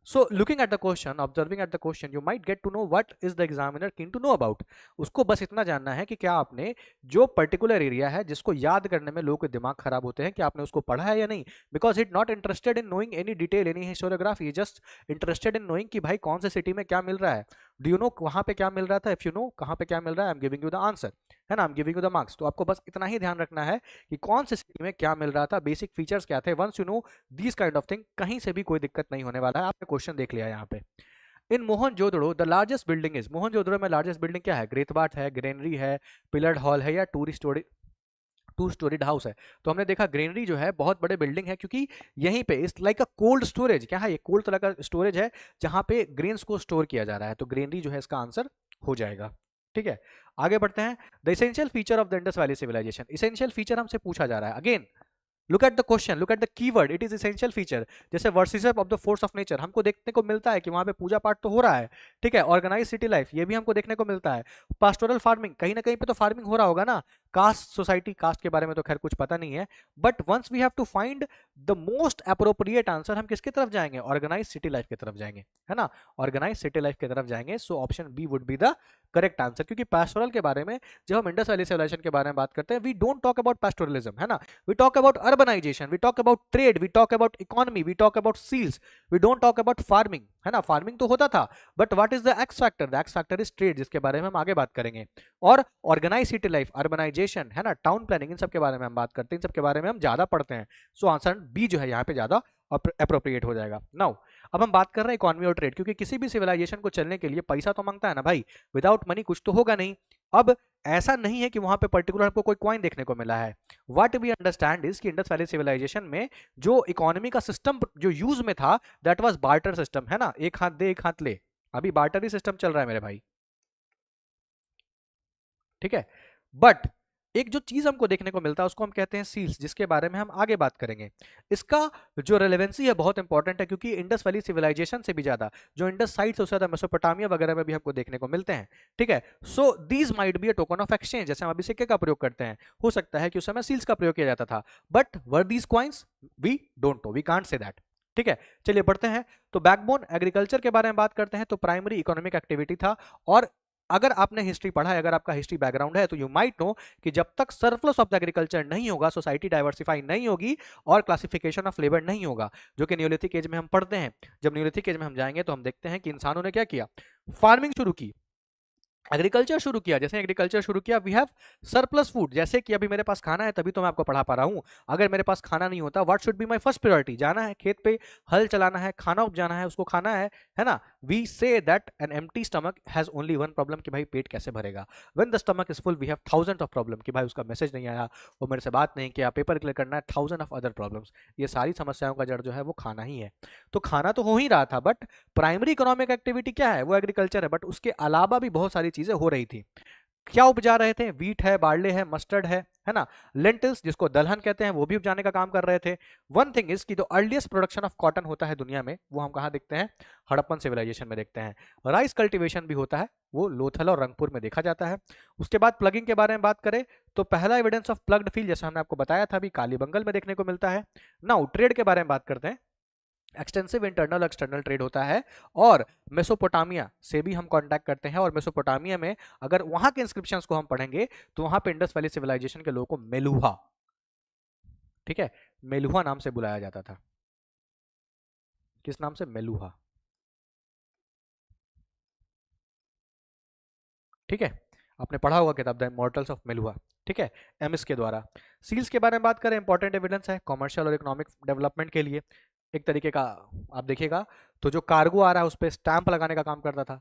So looking at the question, observing at the question, you might get to know what is the examiner keen to know about. उसको बस इतना जानना है कि क्या आपने जो पर्टिकुलर एरिया है जिसको याद करने में लोगों के दिमाग खराब होते हैं, कि आपने उसको पढ़ा है या नहीं। Because it not interested in knowing any detail, any historiography, just interested in knowing कि भाई कौन से सिटी में क्या मिल रहा है। डू यू नो वहां पे क्या मिल रहा था? इफ यू नो कहाँ पे क्या मिल रहा है, I am giving you the answer, है ना, I am giving you the marks. तो आपको बस इतना ही ध्यान रखना है कि कौन से सिटी में क्या मिल रहा था, बेसिक फीचर्स क्या थे। Once you know these kind of thing, कहीं से भी कोई दिक्कत नहीं होने वाला है। आपने क्वेश्चन देख लिया यहाँ पे। In Mohenjodaro the largest building is, Mohenjodaro में लार्जेस्ट बिल्डिंग क्या है? ग्रेट बाथ है, ग्रेनरी है, पिलर्ड हॉल है, या टू स्टोरीड हाउस है। तो हमने देखा ग्रेनरी जो है बहुत बड़े बिल्डिंग है, क्योंकि यहीं पे इस लाइक अ कोल्ड स्टोरेज, क्या है ये? कोल्ड तरह का स्टोरेज है जहां पे ग्रेन्स को स्टोर किया जा रहा है, तो ग्रेनरी जो है इसका आंसर हो जाएगा, ठीक है। आगे बढ़ते हैं। The essential feature of the Indus valley civilisation, essential feature हमसे पूछा जा रहा है। Again look at the question, look at the keyword, it is essential feature. जैसे worship of the force of nature हमको देखने को मिलता है कि वहां पे पूजा पाठ तो हो रहा है, ठीक है। ऑर्गेनाइज सिटी लाइफ, ये भी हमको देखने को मिलता है। पास्टोरल फार्मिंग, कहीं ना कहीं पे तो फार्मिंग हो रहा होगा ना। कास्ट सोसाइटी, कास्ट के बारे में तो खैर कुछ पता नहीं है, but once we have to find the most appropriate answer, हम किसकी तरफ जाएंगे? ऑर्गेनाइज सिटी लाइफ की तरफ जाएंगे, है ना, ऑर्गेनाइज सिटी लाइफ की तरफ जाएंगे। So option B would be the correct answer, क्योंकि पास्टोरल के बारे में जब हम इंडस वैली सिविलाइजेशन के बारे में बात करते हैं, we don't talk about pastoralism, है ना, we talk about urbanization, we talk about trade, we talk about economy, we talk about seals, we don't talk about farming, है ना। फार्मिंग तो होता था, but what is the X factor? The X factor is trade, जिसके बारे में हम आगे बात करेंगे। और ऑर्गेनाइज सिटी लाइफ, अर्बनाइजेशन, है ना, टाउन प्लानिंग, इन सब के बारे में हम बात करते हैं, इन सब के बारे में हम ज्यादा पढ़ते हैं। सो आंसर बी जो है यहाँ पे ज्यादा अप्रोप्रिएट हो जाएगा। नाउ अब हम बात कर रहे हैं इकोनॉमी और ट्रेड, क्योंकि किसी भी सिविलाइजेशन को चलने के लिए पैसा तो मांगता है ना भाई, विदाउट मनी कुछ तो होगा नहीं। अब ऐसा नहीं है कि वहां पे पर्टिकुलर आपको कोई कॉइन देखने को मिला है। व्हाट वी अंडरस्टैंड इज कि इंडस वैली सिविलाइजेशन में जो इकोनॉमी का सिस्टम जो यूज में था, दैट वाज बार्टर सिस्टम, है ना, एक हाथ दे एक हाथ ले। अभी बार्टर ही सिस्टम चल रहा है मेरे भाई, ठीक है। बट एक जो चीज हमको देखने को मिलता है उसको हम कहते हैं सील्स, जिसके बारे में हम आगे बात करेंगे। इसका जो रेलेवेंसी है बहुत इंपॉर्टेंट है, क्योंकि इंडस वैली सिविलाइजेशन से भी ज्यादा जो इंडस साइड से उससे ज्यादा मेसोपोटामिया वगैरह में भी हमको देखने को मिलते हैं, ठीक है। So these might be a token of exchange, जैसे हम अभी सिक्के का प्रयोग करते हैं, हो सकता है कि उस समय सील्स का प्रयोग किया जाता था, but where these coins? We don't know, we can't say that, ठीक है। चलिए बढ़ते हैं। तो बैकबोन एग्रीकल्चर के बारे में बात करते हैं, तो प्राइमरी इकोनॉमिक एक्टिविटी था। और अगर आपने हिस्ट्री पढ़ा है, अगर आपका हिस्ट्री बैकग्राउंड है, तो यू माइट नो कि जब तक सरप्लस ऑफ द एग्रीकल्चर नहीं होगा, सोसाइटी डाइवर्सिफाई नहीं होगी और क्लासिफिकेशन ऑफ लेबर नहीं होगा, जो कि न्यूलिथिक एज में हम पढ़ते हैं। जब न्यूलिथिक एज में हम जाएंगे तो हम देखते हैं कि इंसानों ने क्या किया, फार्मिंग शुरू की, एग्रीकल्चर शुरू किया। जैसे एग्रीकल्चर शुरू किया, वी हैव सरप्लस फूड, जैसे कि अभी मेरे पास खाना है तभी तो मैं आपको पढ़ा पा रहा हूं। अगर मेरे पास खाना नहीं होता, what should be my first priority? जाना है खेत पे, हल चलाना है, खाना उपजाना है, उसको खाना है ना। We say that an empty stomach has only one problem, कि भाई पेट कैसे भरेगा। When the stomach is full we have thousand of problem, कि भाई उसका मैसेज नहीं आया, वो मेरे से बात नहीं किया, पेपर क्लियर करना है, थाउजेंड ऑफ अदर प्रॉब्लम्स। ये सारी समस्याओं का जड़ जो है वो खाना ही है। तो खाना तो हो ही रहा था, बट प्राइमरी इकोनॉमिक एक्टिविटी क्या है? वो एग्रीकल्चर है, बट उसके अलावा भी बहुत सारी चीजें हो रही थी। क्या उपजा रहे थे? वीट है, बार्ले है, मस्टर्ड है, है ना। लेंटिल्स जिसको दलहन कहते हैं वो भी उपजाने का काम कर रहे थे। वन थिंग इज कि जो अर्लीस्ट प्रोडक्शन ऑफ कॉटन होता है दुनिया में वो हम कहाँ देखते हैं, हड़प्पन सिविलाइजेशन में देखते हैं। राइस कल्टीवेशन भी होता है वो लोथल और रंगपुर में देखा जाता है। उसके बाद प्लगिंग के बारे में बात करें तो पहला एविडेंस ऑफ प्लग्ड फील्ड जैसा हमने आपको बताया था अभी कालीबंगल में देखने को मिलता है। नाउ ट्रेड के बारे में बात करते हैं। एक्सटेंसिव इंटरनल एक्सटर्नल ट्रेड होता है और मेसोपोटामिया से भी हम कांटेक्ट करते हैं। और मेसोपोटामिया में अगर वहां के इंस्क्रिप्शंस को हम पढ़ेंगे तो वहां पे इंडस वैली सिविलाइजेशन के लोगों को मेलुहा, ठीक है, मेलुहा नाम से बुलाया जाता था। किस नाम से, मेलुहा, ठीक है। आपने पढ़ा होगा किताब द इमॉर्टल्स ऑफ मेलुहा, ठीक है, एमिस के द्वारा। सील्स के बारे में बात करें, इंपॉर्टेंट एविडेंस है कमर्शियल और इकोनॉमिक डेवलपमेंट के लिए। एक तरीके का आप देखिएगा तो जो कार्गो आ रहा है उस पर स्टैंप लगाने का काम करता था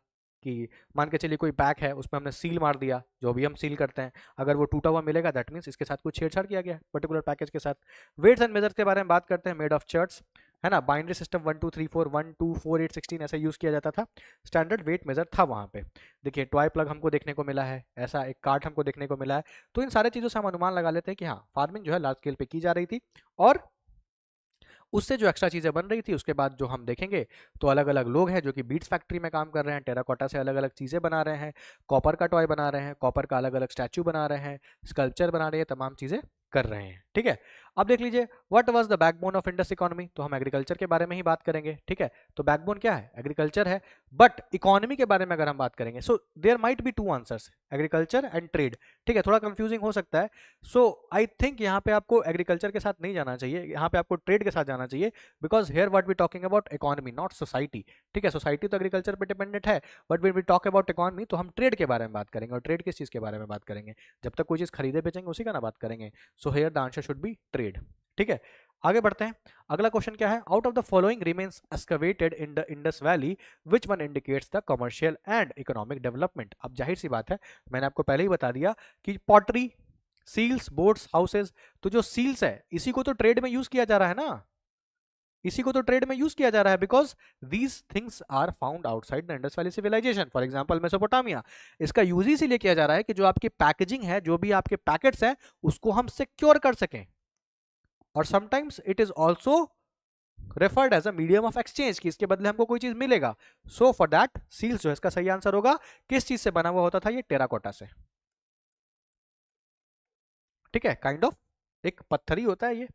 कि मान के चलिए कोई पैक है उसमें हमने सील मार दिया, जो भी हम सील करते हैं, अगर वो टूटा हुआ मिलेगा दैट मीन्स इसके साथ कुछ छेड़छाड़ किया गया है पर्टिकुलर पैकेज के साथ। वेट्स एंड मेजर्स के बारे में बात करते हैं, मेड ऑफ चर्ट्स, है ना। बाइनरी सिस्टम 1 2 3 4 1 2 4 8 16 ऐसा यूज किया जाता था। स्टैंडर्ड वेट मेजर था वहां पे। देखिए टॉय प्लग हमको देखने को मिला है, ऐसा एक कार्ट हमको देखने को मिला है। तो इन सारे चीजों से हम अनुमान लगा लेते हैं कि हाँ फार्मिंग जो है लार्ज स्केल पे की जा रही थी। और उससे जो एक्स्ट्रा चीज़ें बन रही थी उसके बाद जो हम देखेंगे तो अलग अलग लोग हैं जो कि बीट्स फैक्ट्री में काम कर रहे हैं, टेराकोटा से अलग अलग चीज़ें बना रहे हैं, कॉपर का टॉय बना रहे हैं, कॉपर का अलग अलग स्टैचू बना रहे हैं, स्कल्पचर बना रहे हैं, तमाम चीज़ें कर रहे हैं, ठीक है। अब देख लीजिए what was the backbone of Indus economy, तो हम एग्रीकल्चर के बारे में ही बात करेंगे, ठीक है। तो बैकबोन क्या है, एग्रीकल्चर है। बट इकोनॉमी के बारे में अगर हम बात करेंगे so there might be two answers, agriculture and trade, ठीक है। थोड़ा कंफ्यूजिंग हो सकता है। सो आई थिंक यहाँ पे आपको एग्रीकल्चर के साथ नहीं जाना चाहिए, यहाँ पे आपको ट्रेड के साथ जाना चाहिए। Because here what we talking about economy not society, ठीक है। सोसाइटी तो एग्रीकल्चर पे डिपेंडेंट है, but when we talk about economy तो हम ट्रेड के बारे में बात करेंगे। और ट्रेड किस चीज़ के बारे में बात करेंगे, जब तक कोई चीज़ खरीदे बेचेंगे उसी का ना बात करेंगे। So here the answer should be trade, ठीक है। आगे बढ़ते हैं, अगला क्वेश्चन क्या है, out of the following remains excavated in the Indus valley which one indicates the commercial and economic development. अब जाहिर सी बात है, मैंने आपको पहले ही बता दिया कि पॉटरी, सील्स, बोट्स, हाउसेज, तो जो सील्स है इसी को तो ट्रेड में यूज किया जा रहा है ना, इसी को तो ट्रेड में यूज किया जा रहा है। Because these things are found outside the Indus valley civilisation, for example Mesopotamia. इसका यूज इसीलिए किया जा रहा है कि जो आपकी पैकेजिंग है, जो भी आपके पैकेट्स हैं, उसको हम सिक्योर कर सकें। और sometimes it is also referred as a medium of exchange, कि इसके बदले हमको कोई चीज मिलेगा। सो फॉर दैट सील्स जो है इसका सही आंसर होगा। किस चीज से बना हुआ होता था ये, टेराकोटा से, ठीक है, काइंड ऑफ एक पत्थर ही होता है ये।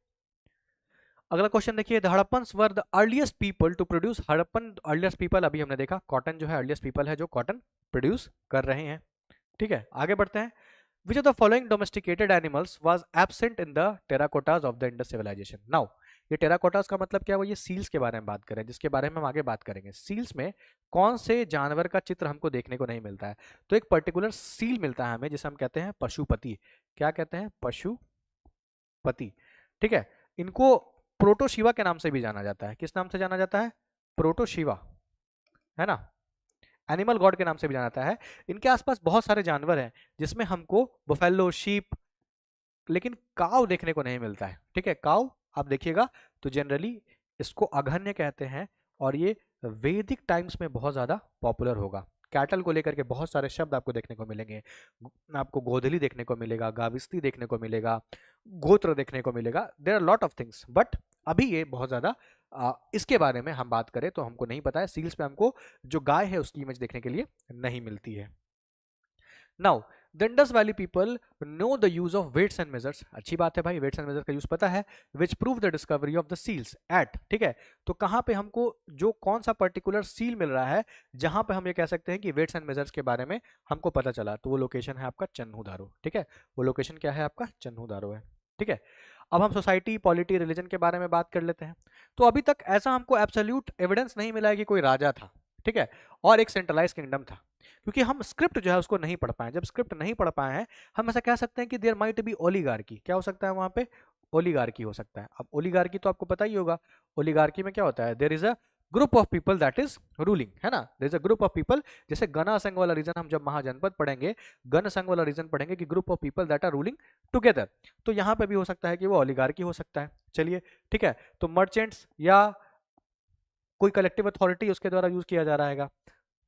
अगला क्वेश्चन देखिए, the Harappans were the earliest people to produce, Harappan earliest people, अभी हमने देखा कॉटन जो है अर्लीस्ट पीपल है जो कॉटन प्रोड्यूस कर रहे हैं, ठीक है। आगे बढ़ते हैं, which of the following domesticated animals was absent in the terracottas of the Indus civilisation. Now ये टेराकोटास का मतलब क्या हुआ, ये सील्स के बारे में बात करें, जिसके बारे में हम आगे बात करेंगे। सील्स में कौन से जानवर का चित्र हमको देखने को नहीं मिलता है, तो एक पर्टिकुलर सील मिलता है हमें जिसे हम कहते हैं पशुपति। क्या कहते हैं, पशुपति, ठीक है। इनको प्रोटोशिवा के नाम से भी जाना जाता है। किस नाम से जाना जाता है, प्रोटोशिवा, है ना, एनिमल गॉड के नाम से भी जाना जाता है। इनके आसपास बहुत सारे जानवर हैं जिसमें हमको बफेलो, शीप, लेकिन काव देखने को नहीं मिलता है, ठीक है। काव आप देखिएगा तो जनरली इसको अघन्य कहते हैं और ये वैदिक टाइम्स में बहुत ज़्यादा पॉपुलर होगा। कैटल को लेकर के बहुत सारे शब्द आपको देखने को मिलेंगे, आपको गोधली देखने को मिलेगा, गाविस्ती देखने को मिलेगा, गोत्र देखने को मिलेगा, there are lot of things. But अभी ये बहुत ज़्यादा इसके बारे में हम बात करें तो हमको नहीं पता है। सील्स पे हमको जो गाय है उसकी इमेज देखने के लिए नहीं मिलती है। Now the Indus valley people know the use of weights and measures, अच्छी बात है भाई, वेट्स एंड मेजर्स का यूज पता है, which prove the discovery of the seals at, ठीक है। तो कहाँ पे हमको जो कौन सा पर्टिकुलर सील मिल रहा है जहां पे हम ये कह सकते हैं कि वेट्स एंड मेजर्स के बारे में हमको पता चला, तो वो लोकेशन है आपका चन्हू, ठीक है। वो लोकेशन क्या है आपका, चन्हू है, ठीक है। अब हम सोसाइटी, पॉलिटी, रिलीजन के बारे में बात कर लेते हैं। तो अभी तक ऐसा हमको एब्सोल्यूट एविडेंस नहीं मिला है कि कोई राजा था, ठीक है, और एक सेंट्रलाइज किंगडम था, क्योंकि हम स्क्रिप्ट जो है उसको नहीं पढ़ पाए। जब स्क्रिप्ट नहीं पढ़ पाए हैं हम ऐसा कह सकते हैं कि देयर माइट बी ओलिगार्की। क्या हो सकता है वहां पे, ओलिगार्की हो सकता है। अब ओलिगार्की तो आपको पता ही होगा, ओलिगार्की में क्या होता है, there is a group of people that is ruling, है ना, there is a group of people. जैसे गण संघ वाला रीजन हम जब महाजनपद पढ़ेंगे, गण संघ वाला रीजन पढ़ेंगे कि group of people that are ruling together, तो यहाँ पे भी हो सकता है कि वो ओलिगार्की हो सकता है। चलिए ठीक है, तो मर्चेंट्स या कोई कलेक्टिव अथॉरिटी उसके द्वारा यूज किया जा रहा है।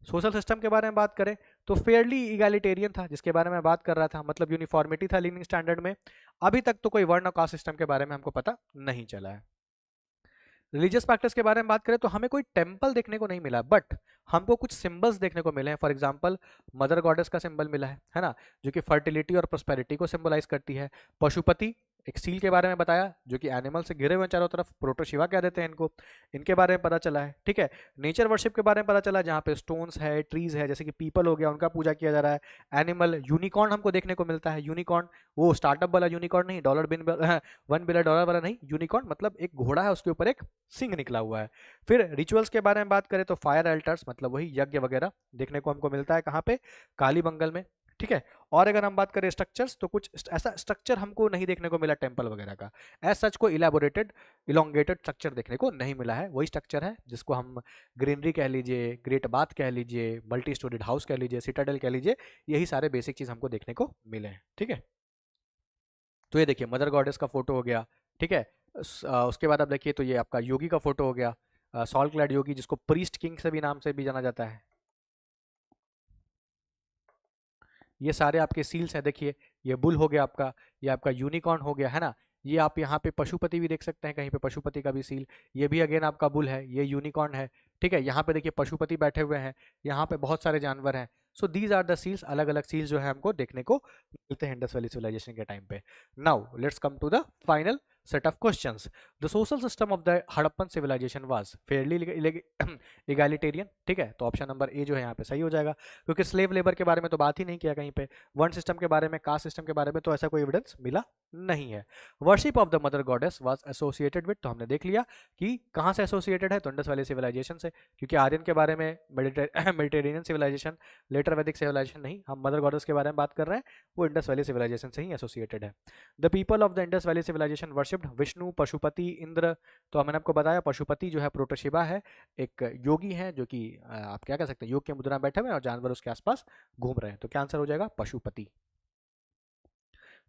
सोशल सिस्टम के बारे में बात करें तो फेयरली इगैलिटेरियन था, जिसके बारे में बात कर रहा था, मतलब यूनिफॉर्मिटी था लिविंग स्टैंडर्ड में। अभी तक तो कोई वर्ण और कास्ट सिस्टम के बारे में हमको पता नहीं चला है। रिलीजियस प्रैक्टिस के बारे में बात करें तो हमें कोई टेम्पल देखने को नहीं मिला, बट हमको कुछ सिंबल्स देखने को मिले हैं। फॉर एग्जांपल मदर गॉडेस का सिंबल मिला है ना, जो कि फर्टिलिटी और प्रोस्पेरिटी को सिंबलाइज करती है। पशुपति एक सील के बारे में बताया, जो कि एनिमल से घिरे हुए हैं चारों तरफ, प्रोटोशिवा कह देते हैं इनको, इनके बारे में पता चला है। ठीक है, नेचर वर्शिप के बारे में पता चला, जहाँ पे स्टोन्स है, ट्रीज है, जैसे कि पीपल हो गया, उनका पूजा किया जा रहा है। एनिमल यूनिकॉर्न हमको देखने को मिलता है। यूनिकॉर्न वो स्टार्टअप वाला यूनिकॉर्न नहीं, डॉलर बिन $1 बिलियन वाला नहीं, यूनिकॉर्न मतलब एक घोड़ा है, उसके ऊपर एक सिंह निकला हुआ है। फिर रिचुअल्स के बारे में बात करें तो फायर अल्टर्स, मतलब वही यज्ञ वगैरह देखने को हमको मिलता है। कहाँ पे? कालीबंगल में। ठीक है, और अगर हम बात करें स्ट्रक्चर्स तो कुछ ऐसा स्ट्रक्चर हमको नहीं देखने को मिला टेंपल वगैरह का। एज सच को इलेबोरेटेड इलोंगेटेड स्ट्रक्चर देखने को नहीं मिला है। वही स्ट्रक्चर है जिसको हम ग्रीनरी कह लीजिए, ग्रेट बाथ कह लीजिए, मल्टी स्टोरीड हाउस कह लीजिए, सिटाडेल कह लीजिए, यही सारे बेसिक चीज हमको देखने को मिले हैं। ठीक है, तो ये देखिए मदर गॉडेस का फोटो हो गया। ठीक है, उसके बाद आप देखिए तो ये आपका योगी का फोटो हो गया, सॉल क्लैड योगी, जिसको प्रीस्ट किंग से भी नाम से भी जाना जाता है। ये सारे आपके सील्स हैं, देखिए ये बुल हो गया आपका, ये आपका यूनिकॉर्न हो गया, है ना। ये आप यहाँ पे पशुपति भी देख सकते हैं, कहीं पे पशुपति का भी सील, ये भी अगेन आपका बुल है, ये यूनिकॉर्न है। ठीक है, यहाँ पे देखिए पशुपति बैठे हुए हैं, यहाँ पे बहुत सारे जानवर हैं। So these are the seals, अलग अलग सील्स जो है हमको देखने को मिलते हैं इंडस वैली सिविलाइजेशन के टाइम पे। Now let's come to the final set of questions. The social system of the Harappan civilization was fairly egalitarian. ठीक है, तो ऑप्शन नंबर ए जो है यहाँ पे सही हो जाएगा, क्योंकि स्लेव लेबर के बारे में तो बात ही नहीं किया कहीं पे। वन सिस्टम के बारे में, कास्ट सिस्टम के बारे में तो ऐसा कोई एविडेंस मिला नहीं है। Worship of the mother goddess was associated with, तो हमने देख लिया कि कहाँ से एसोसिएटेड है, तो इंडस वैली सिविलाइजेशन से, क्योंकि आर्यन के बारे में मेडिटेरेनियन सिविलाइजेशन, लेटर वैदिक सिविलाइजेशन नहीं, हम मदर गॉडेस के बारे में बात कर रहे हैं, वो इंडस वैली सिविलाइजेशन से ही एसोसिएटेड है। The people of the Indus valley civilisation worshipped Vishnu, Pashupati, Indra. तो मैंने आपको बताया पशुपति जो है प्रोटोशिवा है, एक योगी है जो कि आप क्या कह सकते हैं, योग के मुद्रा में बैठे हुए हैं और जानवर उसके आसपास घूम रहे हैं, तो क्या आंसर हो जाएगा? Pashupati.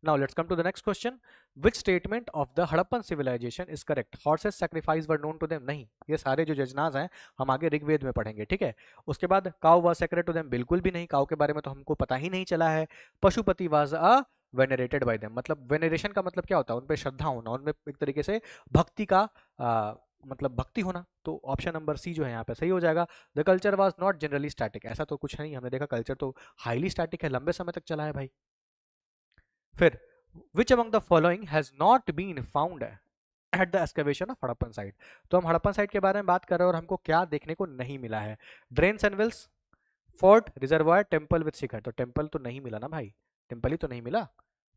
Now let's come to the next question. Which statement of the Harappan civilization is correct? Horses sacrifice were known to them. नहीं, ये सारे जो यजनाज हैं हम आगे ऋग्वेद में पढ़ेंगे। ठीक है, उसके बाद cow was sacred to them, बिल्कुल भी नहीं, काउ के बारे में तो हमको पता ही नहीं चला है। Pashupati was a venerated by them, मतलब वेनरेशन का मतलब क्या होता है? उन पे श्रद्धा होना, उनमें एक तरीके से भक्ति का मतलब भक्ति होना। तो ऑप्शन नंबर सी जो है यहाँ पे सही हो जाएगा। The culture was not generally static, ऐसा तो कुछ नहीं, हमने देखा कल्चर तो हाईली स्टैटिक है, लंबे समय तक चला है भाई। फिर which among the following has not been found at the excavation of Harappan site, तो हम हड़प्पन साइट के बारे में बात कर रहे हैं और हमको क्या देखने को नहीं मिला है? Drains and wells, fort, reservoir, temple with shikhar. तो टेम्पल तो नहीं मिला ना भाई, टेम्पल ही तो नहीं मिला,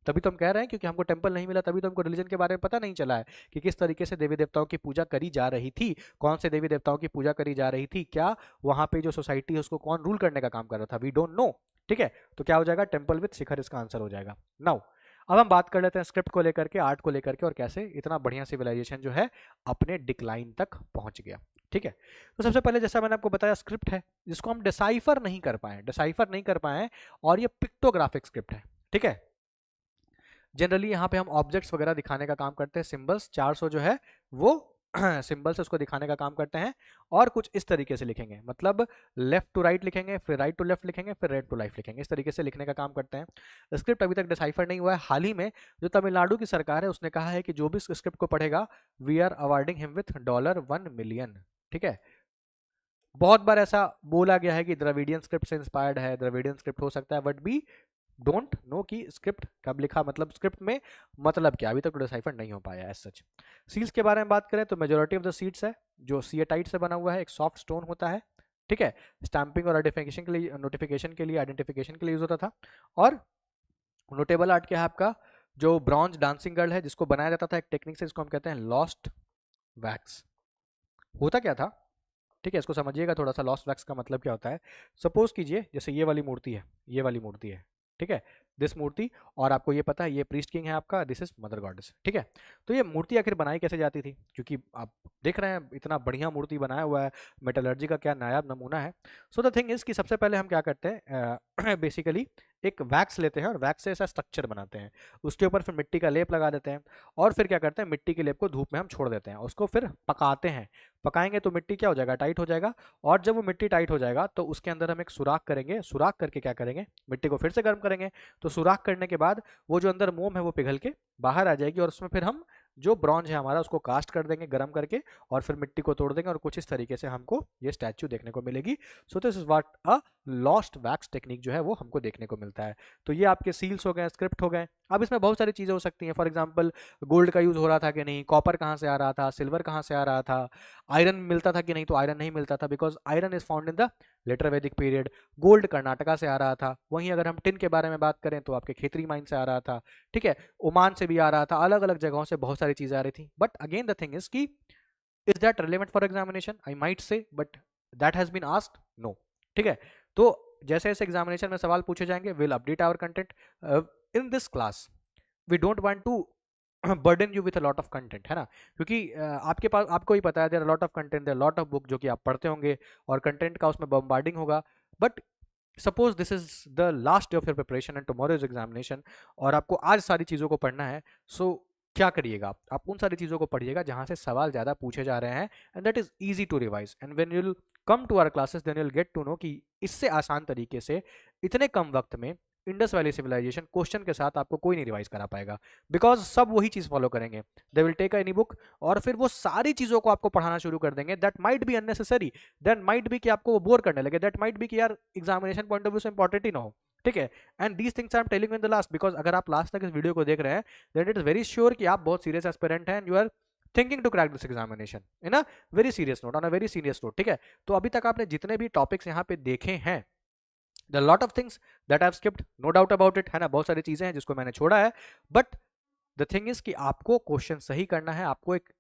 तभी तो हम कह रहे हैं, क्योंकि हमको टेम्पल नहीं मिला तभी तो हमको रिलीजन के बारे में पता नहीं चला है कि किस तरीके से देवी देवताओं की पूजा करी जा रही थी, कौन से देवी देवताओं की पूजा करी जा रही थी, क्या वहां पे जो सोसाइटी है उसको कौन रूल करने का काम कर रहा था, वी डोंट नो। ठीक है, तो क्या हो जाएगा? टेम्पल विद शिखर इसका आंसर हो जाएगा। नाउ अब हम बात कर लेते हैं स्क्रिप्ट को लेकर के, आर्ट को लेकर के, और कैसे इतना बढ़िया सिविलाइजेशन जो है अपने डिक्लाइन तक पहुंच गया। ठीक है, तो सबसे पहले जैसा मैंने आपको बताया स्क्रिप्ट है जिसको हम डिसाइफर नहीं कर पाए, और ये पिक्टोग्राफिक स्क्रिप्ट है। ठीक है, जनरली यहाँ पे हम ऑब्जेक्ट्स वगैरह दिखाने का काम करते हैं, सिंबल्स 400 जो है वो सिंबल से उसको दिखाने का काम करते हैं, और कुछ इस तरीके से लिखेंगे, मतलब लेफ्ट टू राइट लिखेंगे, फिर राइट टू लेफ्ट लिखेंगे, फिर राइट टू राइट लिखेंगे, इस तरीके से लिखने का काम करते हैं। स्क्रिप्ट अभी तक डिसाइफर नहीं हुआ है। हाल ही में जो तमिलनाडु की सरकार है उसने कहा है कि जो भी स्क्रिप्ट को पढ़ेगा we are awarding him with $1 million. ठीक है, बहुत बार ऐसा बोला गया है कि द्रविडियन स्क्रिप्ट से इंस्पायर्ड है, द्रविडियन स्क्रिप्ट हो सकता है, बट बी डोंट नो कि स्क्रिप्ट कब लिखा, मतलब स्क्रिप्ट में मतलब क्या, अभी तक डिसाइफर नहीं हो पाया एज सच। सील्स के बारे में बात करें तो मेजोरिटी ऑफ द सीड्स है जो सिएटाइट से बना हुआ है, एक सॉफ्ट स्टोन होता है। ठीक है, स्टैंपिंग और आइडेंटिफिकेशन के लिए, नोटिफिकेशन के लिए, आइडेंटिफिकेशन के लिए यूज होता था। और नोटेबल आर्ट क्या है आपका, जो ब्रॉन्ज डांसिंग गर्ल है जिसको बनाया जाता था एक टेक्निक से, जिसको हम कहते हैं लॉस्ट वैक्स। होता क्या था, ठीक है, इसको समझिएगा थोड़ा सा, लॉस्ट वैक्स का मतलब क्या होता है। सपोज कीजिए जैसे ये वाली मूर्ति है, ये वाली मूर्ति है, ठीक है, दिस मूर्ति, और आपको ये पता है ये प्रीस्ट किंग है आपका, दिस इज मदर गॉडेस, ठीक है। तो ये मूर्ति आखिर बनाई कैसे जाती थी, क्योंकि आप देख रहे हैं इतना बढ़िया मूर्ति बनाया हुआ है, मेटलर्जी का क्या नायाब नमूना है। सो द थिंग इज कि सबसे पहले हम क्या करते हैं, बेसिकली एक वैक्स लेते हैं और वैक्स से ऐसा स्ट्रक्चर बनाते हैं, उसके ऊपर फिर मिट्टी का लेप लगा देते हैं, और फिर क्या करते हैं, मिट्टी के लेप को धूप में हम छोड़ देते हैं, उसको फिर पकाते हैं। पकाएंगे तो मिट्टी क्या हो जाएगा, टाइट हो जाएगा, और जब वो मिट्टी टाइट हो जाएगा तो उसके अंदर हम एक सुराख करेंगे, सुराख करके क्या करेंगे, मिट्टी को फिर से गर्म करेंगे। तो सुराख करने के बाद वो जो अंदर मोम है वो पिघल के बाहर आ जाएगी, और उसमें फिर हम जो ब्रॉन्ज है हमारा उसको कास्ट कर देंगे गर्म करके, और फिर मिट्टी को तोड़ देंगे, और कुछ इस तरीके से हमको ये स्टैच्यू देखने को मिलेगी। सो this is what a lost wax technique जो है वो हमको देखने को मिलता है। तो ये आपके सील्स हो गए, स्क्रिप्ट हो गए। अब इसमें बहुत सारी चीज़ें हो सकती हैं, फॉर एग्जांपल गोल्ड का यूज़ हो रहा था कि नहीं, कॉपर कहाँ से आ रहा था, सिल्वर कहाँ से आ रहा था, आयरन मिलता था कि नहीं, तो आयरन नहीं मिलता था because iron is found in the later Vedic period. Gold Karnataka से आ रहा था, वहीं अगर हम टिन के बारे में बात करें तो आपके खेतरी माइन से आ रहा था, ठीक है, ओमान से भी आ रहा था, अलग अलग जगहों से बहुत सारी चीज़ें आ रही थी। But again the thing is की is that relevant for examination, I might say, but that has been asked, no, ठीक है। तो जैसे जैसे एग्जामिनेशन में सवाल पूछे जाएंगे, will update our content in this class. We don't want to burden you with a lot of content, है ना, क्योंकि आपके पास, आपको ही पता है, there are lot of content, there lot of book जो कि आप पढ़ते होंगे, और कंटेंट का उसमें बम्बार्डिंग होगा। But suppose this is the last day of your preparation and tomorrow is examination, और आपको आज सारी चीज़ों को पढ़ना है। सो क्या करिएगा आप उन सारी चीज़ों को पढ़िएगा जहाँ से सवाल ज़्यादा पूछे जा रहे हैं, and that is easy to revise, and when you'll come to our classes then you'll get to know कि इससे आसान तरीके से इतने कम वक्त में इंडस वैली सिविलाइजेशन क्वेश्चन के साथ आपको कोई नहीं रिवाइज करा पाएगा, बिकॉज सब वही चीज़ फॉलो करेंगे। They will take any book, और फिर वो सारी चीज़ों को आपको पढ़ाना शुरू कर देंगे, that might be unnecessary, that might be कि आपको वो बोर करने लगे, दैट माइट बी कि यार एग्जामिनेशन पॉइंट ऑफ व्यू से इंपॉर्टेंट ही ना हो, ठीक है। And these things I am telling in the last, because अगर आप लास्ट तक इस वीडियो को देख रहे हैं, then it is very sure कि आप बहुत सीरियस एस्पिरेंट हैं, and you are thinking to crack this examination in a very serious note, on a very serious note, ठीक है। तो अभी तक आपने जितने भी टॉपिक्स यहाँ पे देखे हैं, the lot of things that I have skipped, no doubt about it, है ना, बहुत सारी चीजें हैं जिसको मैंने छोड़ा है, बट द थिंग इज कि आपको क्वेश्चन सही करना है, आपको एक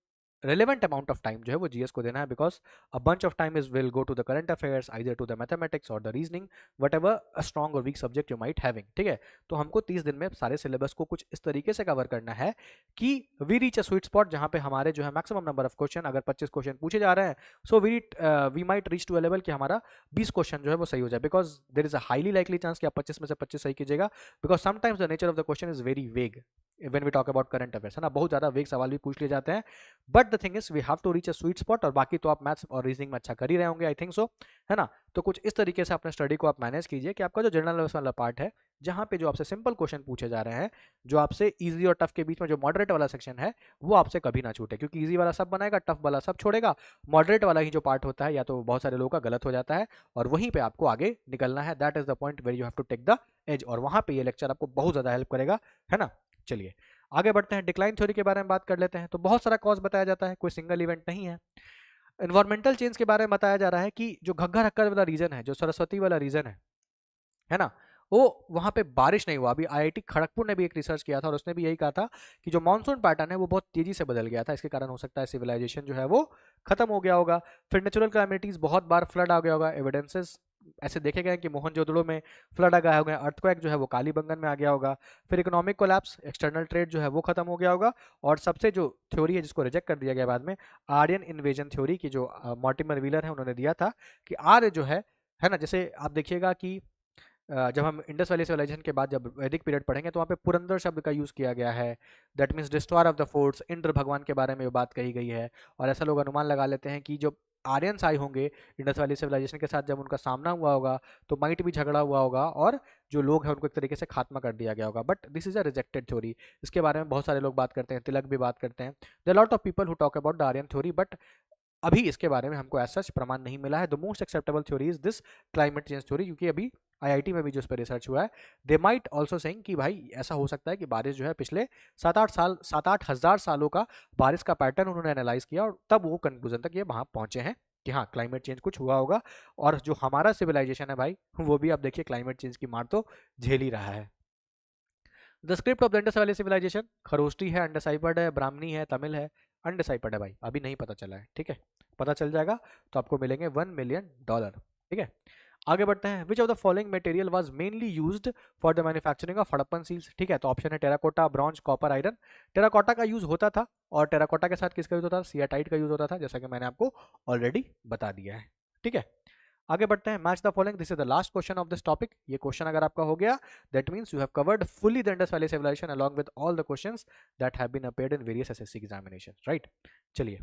relevant amount of time जो है वो जीएस को देना है, because a bunch of time is will go to the current affairs, either to the mathematics or the reasoning, whatever a strong or weak subject you might having, ठीक है। तो हमको 30 दिन में सारे सिलेबस को कुछ इस तरीके से कवर करना है कि we reach a sweet spot जहाँ पे हमारे जो है मैक्सिमम नंबर ऑफ क्वेश्चन, अगर 25 क्वेश्चन पूछे जा रहे हैं, so we might reach to a level कि हमारा 20 क्वेश्चन जो है वो सही हो जाए, because there is a highly likely chance कि आप 25 में से 25 सही कीजिएगा, because sometimes the nature of the question is very vague when we talk about current affairs, है ना, बहुत ज़्यादा वेग सवाल भी पूछ लिए जाते हैं। But the thing is we have to reach a sweet spot, और बाकी तो आप मैथ्स और रीजनिंग में अच्छा कर ही रहे होंगे, आई थिंक सो, है ना। तो कुछ इस तरीके से अपने स्टडी को आप मैनेज कीजिए कि आपका जो जनरल नॉलेज वाला पार्ट है, जहाँ पे जो आपसे सिंपल क्वेश्चन पूछे जा रहे हैं, जो आपसे इजी और टफ के बीच में जो मॉडरेट वाला सेक्शन है, वो आपसे कभी ना छूटे, क्योंकि इजी वाला सब बनाएगा, टफ वाला सब छोड़ेगा, मॉडरेट वाला ही जो पार्ट होता है या तो बहुत सारे लोगों का गलत हो जाता है, और वहीं पे आपको आगे निकलना है, that is the point where you have to take the edge, और वहाँ पे ये लेक्चर आपको बहुत ज़्यादा हेल्प करेगा, है ना। चलिए आगे बढ़ते हैं, डिक्लाइन थ्योरी के बारे में बात कर लेते हैं। तो बहुत सारा कॉज बताया जाता है, कोई सिंगल इवेंट नहीं है। एनवायरमेंटल चेंज के बारे में बताया जा रहा है कि जो घग्गर हक्कर वाला रीजन है, जो सरस्वती वाला रीजन है ना, वो वहाँ पे बारिश नहीं हुआ। अभी आईआईटी खड़गपुर ने भी एक रिसर्च किया था, और उसने भी यही कहा था कि जो मानसून पैटर्न है वो बहुत तेजी से बदल गया था, इसके कारण हो सकता है सिविलाइजेशन जो है वो खत्म हो गया होगा। फिर नेचुरल कैलामिटीज, बहुत बार फ्लड आ गया होगा, एविडेंसेस ऐसे देखे गए कि मोहनजोदड़ो में फ्लड आ गया होगा, अर्थक्वेक जो है वो कालीबंगन में आ गया होगा। फिर इकोनॉमिक कोलैप्स, एक्सटर्नल ट्रेड जो है वो खत्म हो गया होगा, और सबसे जो थ्योरी है जिसको रिजेक्ट कर दिया गया बाद में, आर्यन इन्वेजन थ्योरी की, जो मॉर्टिमर व्हीलर है उन्होंने दिया था कि आर्य जो है ना, जैसे आप देखिएगा कि जब हम इंडस वैली सिविलाइजेशन के बाद जब वैदिक पीरियड पढ़ेंगे तो वहाँ पे पुरंदर शब्द का यूज़ किया गया है, that means destroyer of the forts, Indra भगवान के बारे में बात कही गई है। और ऐसा लोग अनुमान लगा लेते हैं कि जो आर्यंस आए होंगे इंडस वैली सिविलाइजेशन के साथ, जब उनका सामना हुआ होगा तो माइट भी झगड़ा हुआ होगा, और जो लोग हैं उनको एक तरीके से खात्मा कर दिया गया होगा। But this is a rejected theory, इसके बारे में बहुत सारे लोग बात करते हैं, तिलक भी बात करते हैं, there lot of people who talk about the Aryan theory, but अभी इसके बारे में हमको ऐसा प्रमाण नहीं मिला है। The most acceptable theory is this climate change theory, क्योंकि अभी आईआईटी में भी जो इस पर रिसर्च हुआ है, दे माइट ऑल्सो सेइंग कि भाई ऐसा हो सकता है कि बारिश जो है पिछले 7-8 हज़ार सालों का बारिश का पैटर्न उन्होंने एनालाइज किया, और तब वो कंक्लूजन तक ये वहाँ पहुंचे हैं कि हाँ क्लाइमेट चेंज कुछ हुआ होगा। और जो हमारा सिविलाइजेशन है भाई, वो भी आप देखिए क्लाइमेट चेंज की मार तो झेल ही रहा है। The script of the Indus valley civilisation, Kharosthi है, अनडिसाइफर्ड है, ब्राह्मणी है, तमिल है, अनडिसाइफर्ड है भाई, अभी नहीं पता चला है, ठीक है, पता चल जाएगा तो आपको मिलेंगे $1 मिलियन, ठीक है। आगे बढ़ते हैं, which of the following material was mainly used for the manufacturing of Harappan seals. ठीक है, तो ऑप्शन है terracotta, bronze, copper, iron. Terracotta का यूज होता था, और टेराकोटा के साथ किसका यूज होता था, सियाटाइट का यूज होता था, जैसा कि मैंने आपको ऑलरेडी बता दिया है। ठीक है, आगे बढ़ते हैं, match the following, this is the last question of this topic. ये क्वेश्चन अगर आपका हो गया, that means you have covered fully the Indus valley civilisation along with all the questions that have been appeared in various SSC examinations, right. चलिए,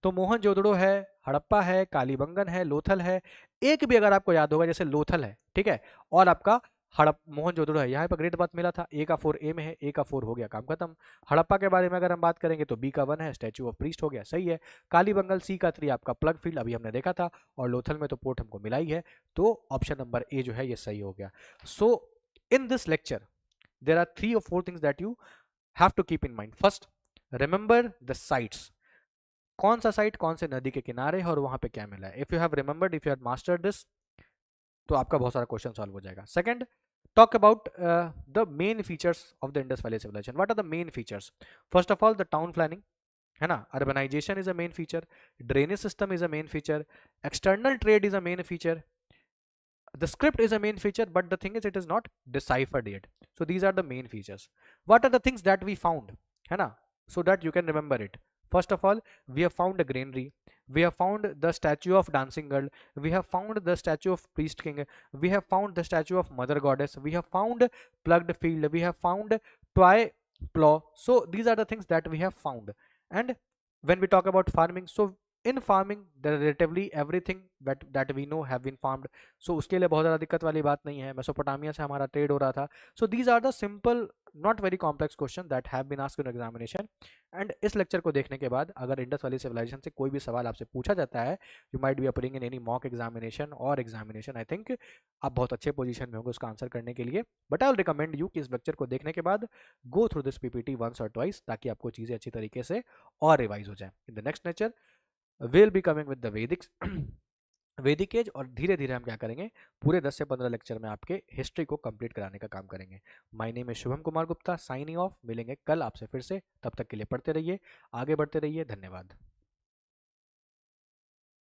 तो मोहनजोदड़ो है, हड़प्पा है, कालीबंगन है, लोथल है। एक भी अगर आपको याद होगा, जैसे लोथल है, ठीक है, और आपका हड़प मोहनजोदड़ो है, यहाँ पर ग्रेट बात मिला था, ए का 4 ए में है, ए का 4 हो गया, काम खत्म। हड़प्पा के बारे में अगर हम बात करेंगे तो बी का 1 है, स्टैचू ऑफ प्रीस्ट हो गया, सही है। कालीबंगल सी का 3 आपका प्लग फील्ड अभी हमने देखा था, और लोथल में तो पोर्ट हमको मिला ही है, तो ऑप्शन नंबर ए जो है ये सही हो गया। So in this lecture there are 3 or 4 things that you have to keep in mind. First, remember the sites, कौन सा साइट कौन से नदी के किनारे है और वहां पे क्या मिला है। If you have remembered, if you have mastered this, तो आपका बहुत सारा क्वेश्चन सॉल्व हो जाएगा। Second, talk about the main features of the Indus Valley Civilization. What are the main features? First of all, the town planning, है ना, urbanization is a main feature, drainage system is a main feature, external trade is a main feature, the script is a main feature, but the thing is it is not deciphered yet. So these are the main features. What are the things that we found, है ना, so that you can remember it? First of all, we have found a granary, we have found the statue of dancing girl, we have found the statue of priest king, we have found the statue of mother goddess, we have found plugged field, we have found toy plow. So these are the things that we have found. And when we talk about farming, so in farming there relatively everything that we know have been farmed. So उसके लिए बहुत ज़्यादा दिक्कत वाली बात नहीं है, Mesopotamia से हमारा ट्रेड हो रहा था। So these are the simple not very complex question that have been asked in examination. And इस लेक्चर को देखने के बाद अगर इंडस वैली सिविलाइजेशन से कोई भी सवाल आपसे पूछा जाता है, you might be appearing in any mock examination और एग्जामिनेशन, आई थिंक आप बहुत अच्छे पोजीशन में होंगे उसका आंसर करने के लिए। But I will recommend you कि इस लेक्चर को देखने के बाद go through this PPT once और ट्वाइस, ताकि आपको चीज़ें अच्छी तरीके से और रिवाइज हो जाए। इन the next lecture will be coming with the वैदिक वैदिक एज, और धीरे धीरे हम क्या करेंगे, पूरे 10 से 15 लेक्चर में आपके हिस्ट्री को कंप्लीट कराने का काम करेंगे। My name is Shubham Kumar Gupta, signing off. मिलेंगे कल आपसे फिर से, तब तक के लिए पढ़ते रहिए, आगे बढ़ते रहिए, धन्यवाद।